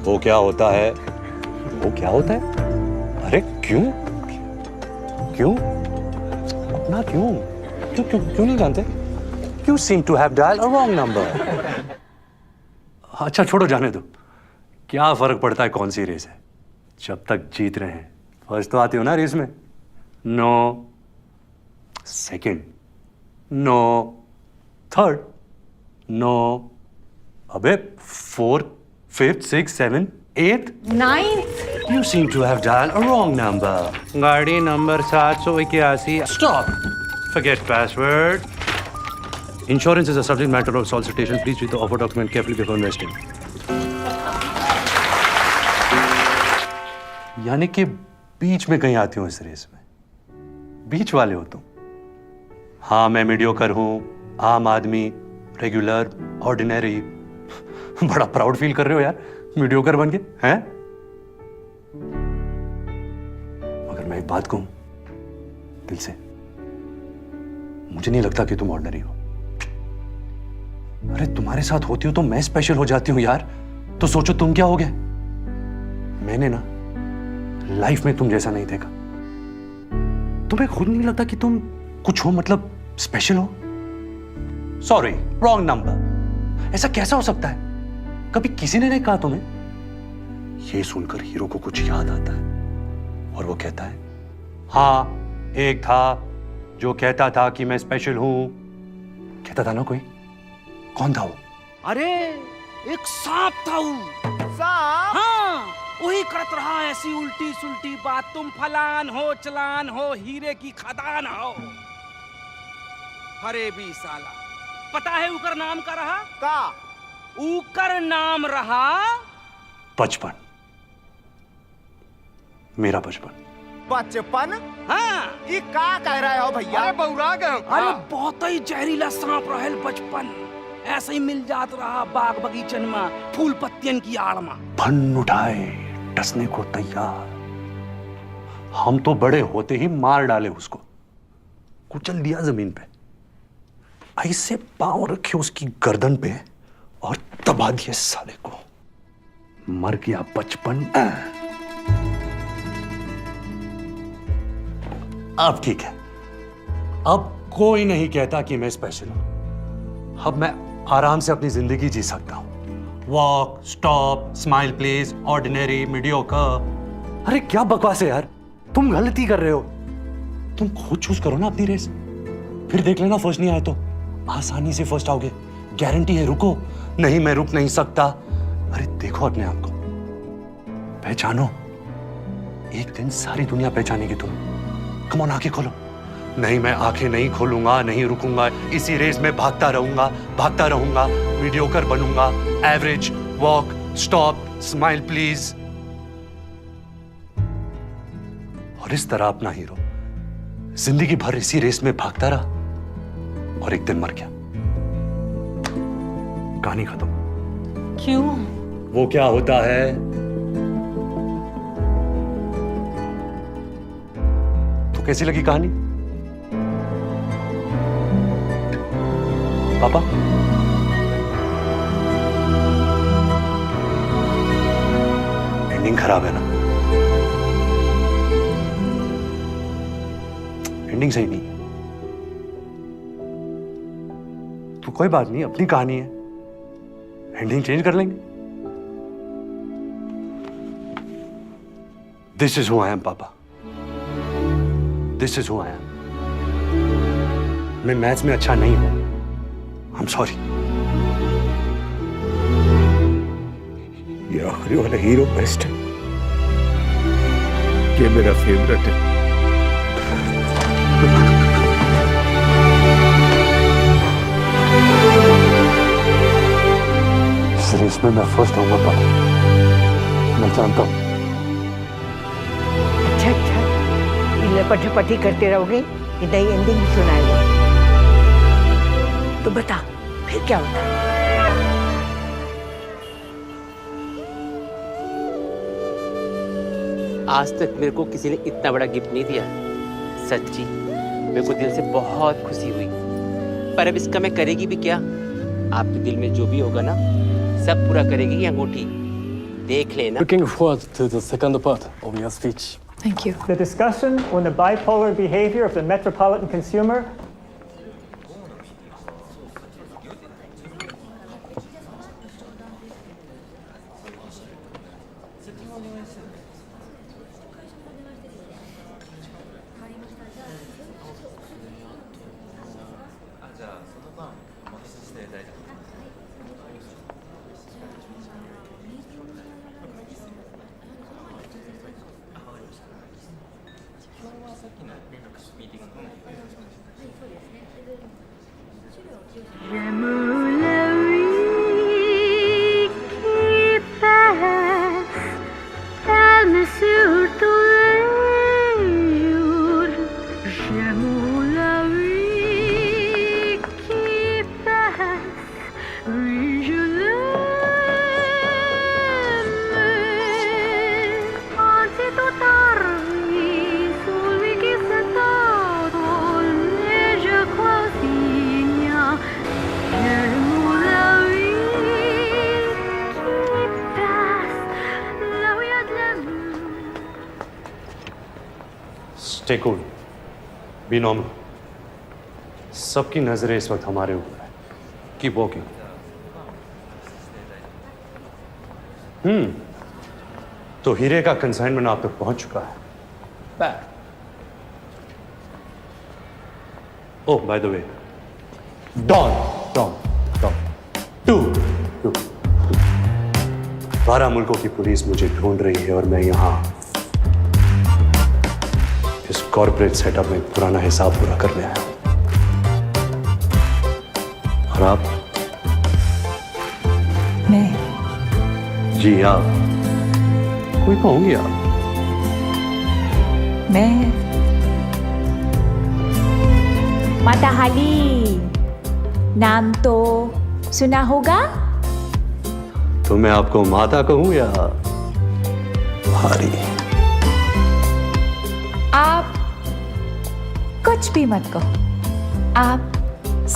S3: वो क्या होता है? वो क्या होता है? अरे क्यों? क्यों? अपना क्यों? क्यों क्यों क्यों नहीं जानते? You seem to have dialed a wrong number. अच्छा छोड़ो, जाने दो। क्या फर्क पड़ता है कौन सी रेस है, जब तक जीत रहे हैं। फर्स्ट तो आते हो ना रेस में? No. Second? No. Third? No. अबे fourth, fifth, six, seven, eight,
S16: ninth.
S3: You seem to have dialed a wrong number. गाड़ी number 781। Stop. Forget password. Insurance is a subject matter of solicitation. Please read the offer document carefully before investing. यानी कि बीच में कहीं आती हूँ इस race में, बीच वाले हो तुम। हाँ मैं मीडियोकर हूँ, आम आदमी, रेगुलर, ऑर्डिनरी। बड़ा प्राउड फील कर रहे हो यार मीडियोकर बन के, हैं? मगर मैं एक बात कहूं दिल से, मुझे नहीं लगता कि तुम ऑर्डिनरी हो। अरे तुम्हारे साथ होती हो तो मैं स्पेशल हो जाती हूं यार। तो सोचो तुम क्या हो गए। मैंने ना लाइफ में तुम जैसा नहीं देखा। तुम्हें खुद नहीं लगता कि तुम कुछ हो, मतलब स्पेशल हो? Sorry, wrong number. ऐसा कैसा हो सकता है? कभी किसी ने नहीं कहा तुम्हें ये सुनकर हीरो को कुछ याद आता है और वो कहता है, हाँ एक था जो कहता था कि मैं स्पेशल हूं। कहता था ना कोई? कौन था वो?
S15: अरे एक सांप था वो। सांप? हाँ, वही करत रहा ऐसी उल्टी सुल्टी बात, तुम फलान हो चलान हो हीरे की खदान हो। अरे भी साला, पता है उकर नाम का रहा? का? उकर नाम रहा
S3: बचपन। मेरा बचपन।
S15: बचपन? हाँ। ये का कह रहे हो भैया? अरे बौरा गए। अरे बहुत ही जहरीला सांप रहल बचपन। ऐसे ही मिल जात रहा बाग बगीचन में, फूल पत्तियन की आड़ में।
S3: फन उठाए, टसने को तैयार। हम तो बड़े होते ही मार डाले उसको, कुचल दिया जमीन पे, ऐसे पांव रखे उसकी गर्दन पे और दबा दिए साले को। मर गया बचपन। अब ठीक है, अब कोई नहीं कहता कि मैं स्पेशल हूं। अब मैं आराम से अपनी जिंदगी जी सकता हूं। Walk, stop, smile please, ordinary, mediocre. अरे क्या बकवास है यार, तुम गलती कर रहे हो। तुम खुद चूज करो ना अपनी रेस, फिर देख लेना फर्स्ट नहीं आए तो आसानी से फर्स्ट आओगे, गारंटी है। रुको, नहीं मैं रुक नहीं सकता। अरे देखो अपने आप को, पहचानो। एक दिन सारी दुनिया पहचानेगी तुम्हें। कम ऑन, आंखें खोलो। नहीं, मैं आंखें नहीं खोलूंगा, नहीं रुकूंगा, इसी रेस में भागता रहूंगा, मीडियोकर बनूंगा, average, walk, stop, smile please. और इस तरह अपना हीरो जिंदगी भर इसी रेस में भागता रहा और एक दिन मर गया। कहानी खत्म।
S16: क्यों?
S3: वो क्या होता है, तो कैसी लगी कहानी पापा? एंडिंग खराब है ना? एंडिंग सही नहीं। तो कोई बात नहीं, अपनी कहानी है, एंडिंग चेंज कर लेंगे। This is who I am पापा, this is who I am. मैं मैथ्स में अच्छा नहीं हूं, आई एम सॉरी।
S14: ये आखिरी वाला हीरो बेस्ट है, ये मेरा फेवरेट है।
S3: इस रेस में मैं फर्स्ट आऊंगा पापा, मैं जानता हूं।
S16: अच्छा, लपट-पटी करते रहोगे, ये नई एंडिंग भी सुनाएगा। तो बता, फिर क्या होता है?
S17: आज तक मेरे को किसी ने इतना बड़ा गिफ्ट नहीं दिया। सच्ची मेरे को दिल से बहुत खुशी हुई, पर अब इसका मैं करेगी भी क्या? आपके दिल में जो भी होगा ना, सब पूरा करेगी ये अंगूठी, देख लेना।
S18: Looking forward to the second part of your speech.
S6: Thank you.
S19: The discussion on the bipolar behavior of the metropolitan consumer.
S3: Stay cool, be normal. सबकी नजरें इस वक्त हमारे ऊपर है। Keep walking. तो हीरे का कंसाइनमेंट आप तक पहुंच चुका है। Oh by the way, Don Don Don 12 मुल्कों की पुलिस मुझे ढूंढ रही है और मैं यहां इस कॉर्पोरेट सेटअप में पुराना हिसाब पूरा करने आया हूं। और आप?
S1: मैं?
S3: जी आप। कोई तो होंगी आप।
S1: मैं
S5: माता हाली, नाम तो सुना होगा?
S3: तो मैं आपको माता कहूं या हारी?
S1: आप कुछ भी मत कहो, आप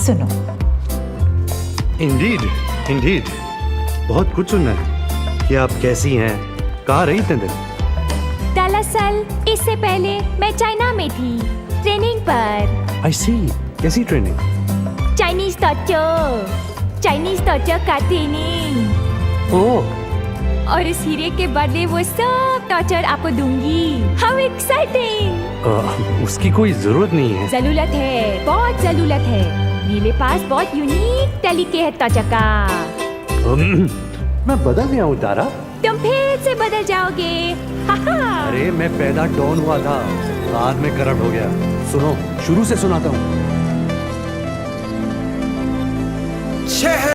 S1: सुनो।
S3: इंडीड बहुत कुछ सुनना है कि आप कैसी हैं, कहाँ रही इतने दिन?
S5: दरअसल इससे पहले मैं चाइना में थी, ट्रेनिंग पर।
S3: आई सी, कैसी ट्रेनिंग?
S5: चाइनीज टॉर्चर का ट्रेनिंग।
S3: ओह,
S5: और इस हीरे के बदले वो सब टॉर्चर आपको दूंगी। How exciting!
S3: उसकी कोई जरूरत नहीं है।
S5: जरूरत है, बहुत जरूरत है। मेरे पास बहुत यूनिक तरीके है टॉर्चर का।
S3: मैं बदल गया हूँ तारा।
S5: तुम फिर से बदल जाओगे।
S3: अरे मैं पैदा डॉन हुआ था, बाद में करप्ट हो गया। सुनो, शुरू से सुनाता हूँ।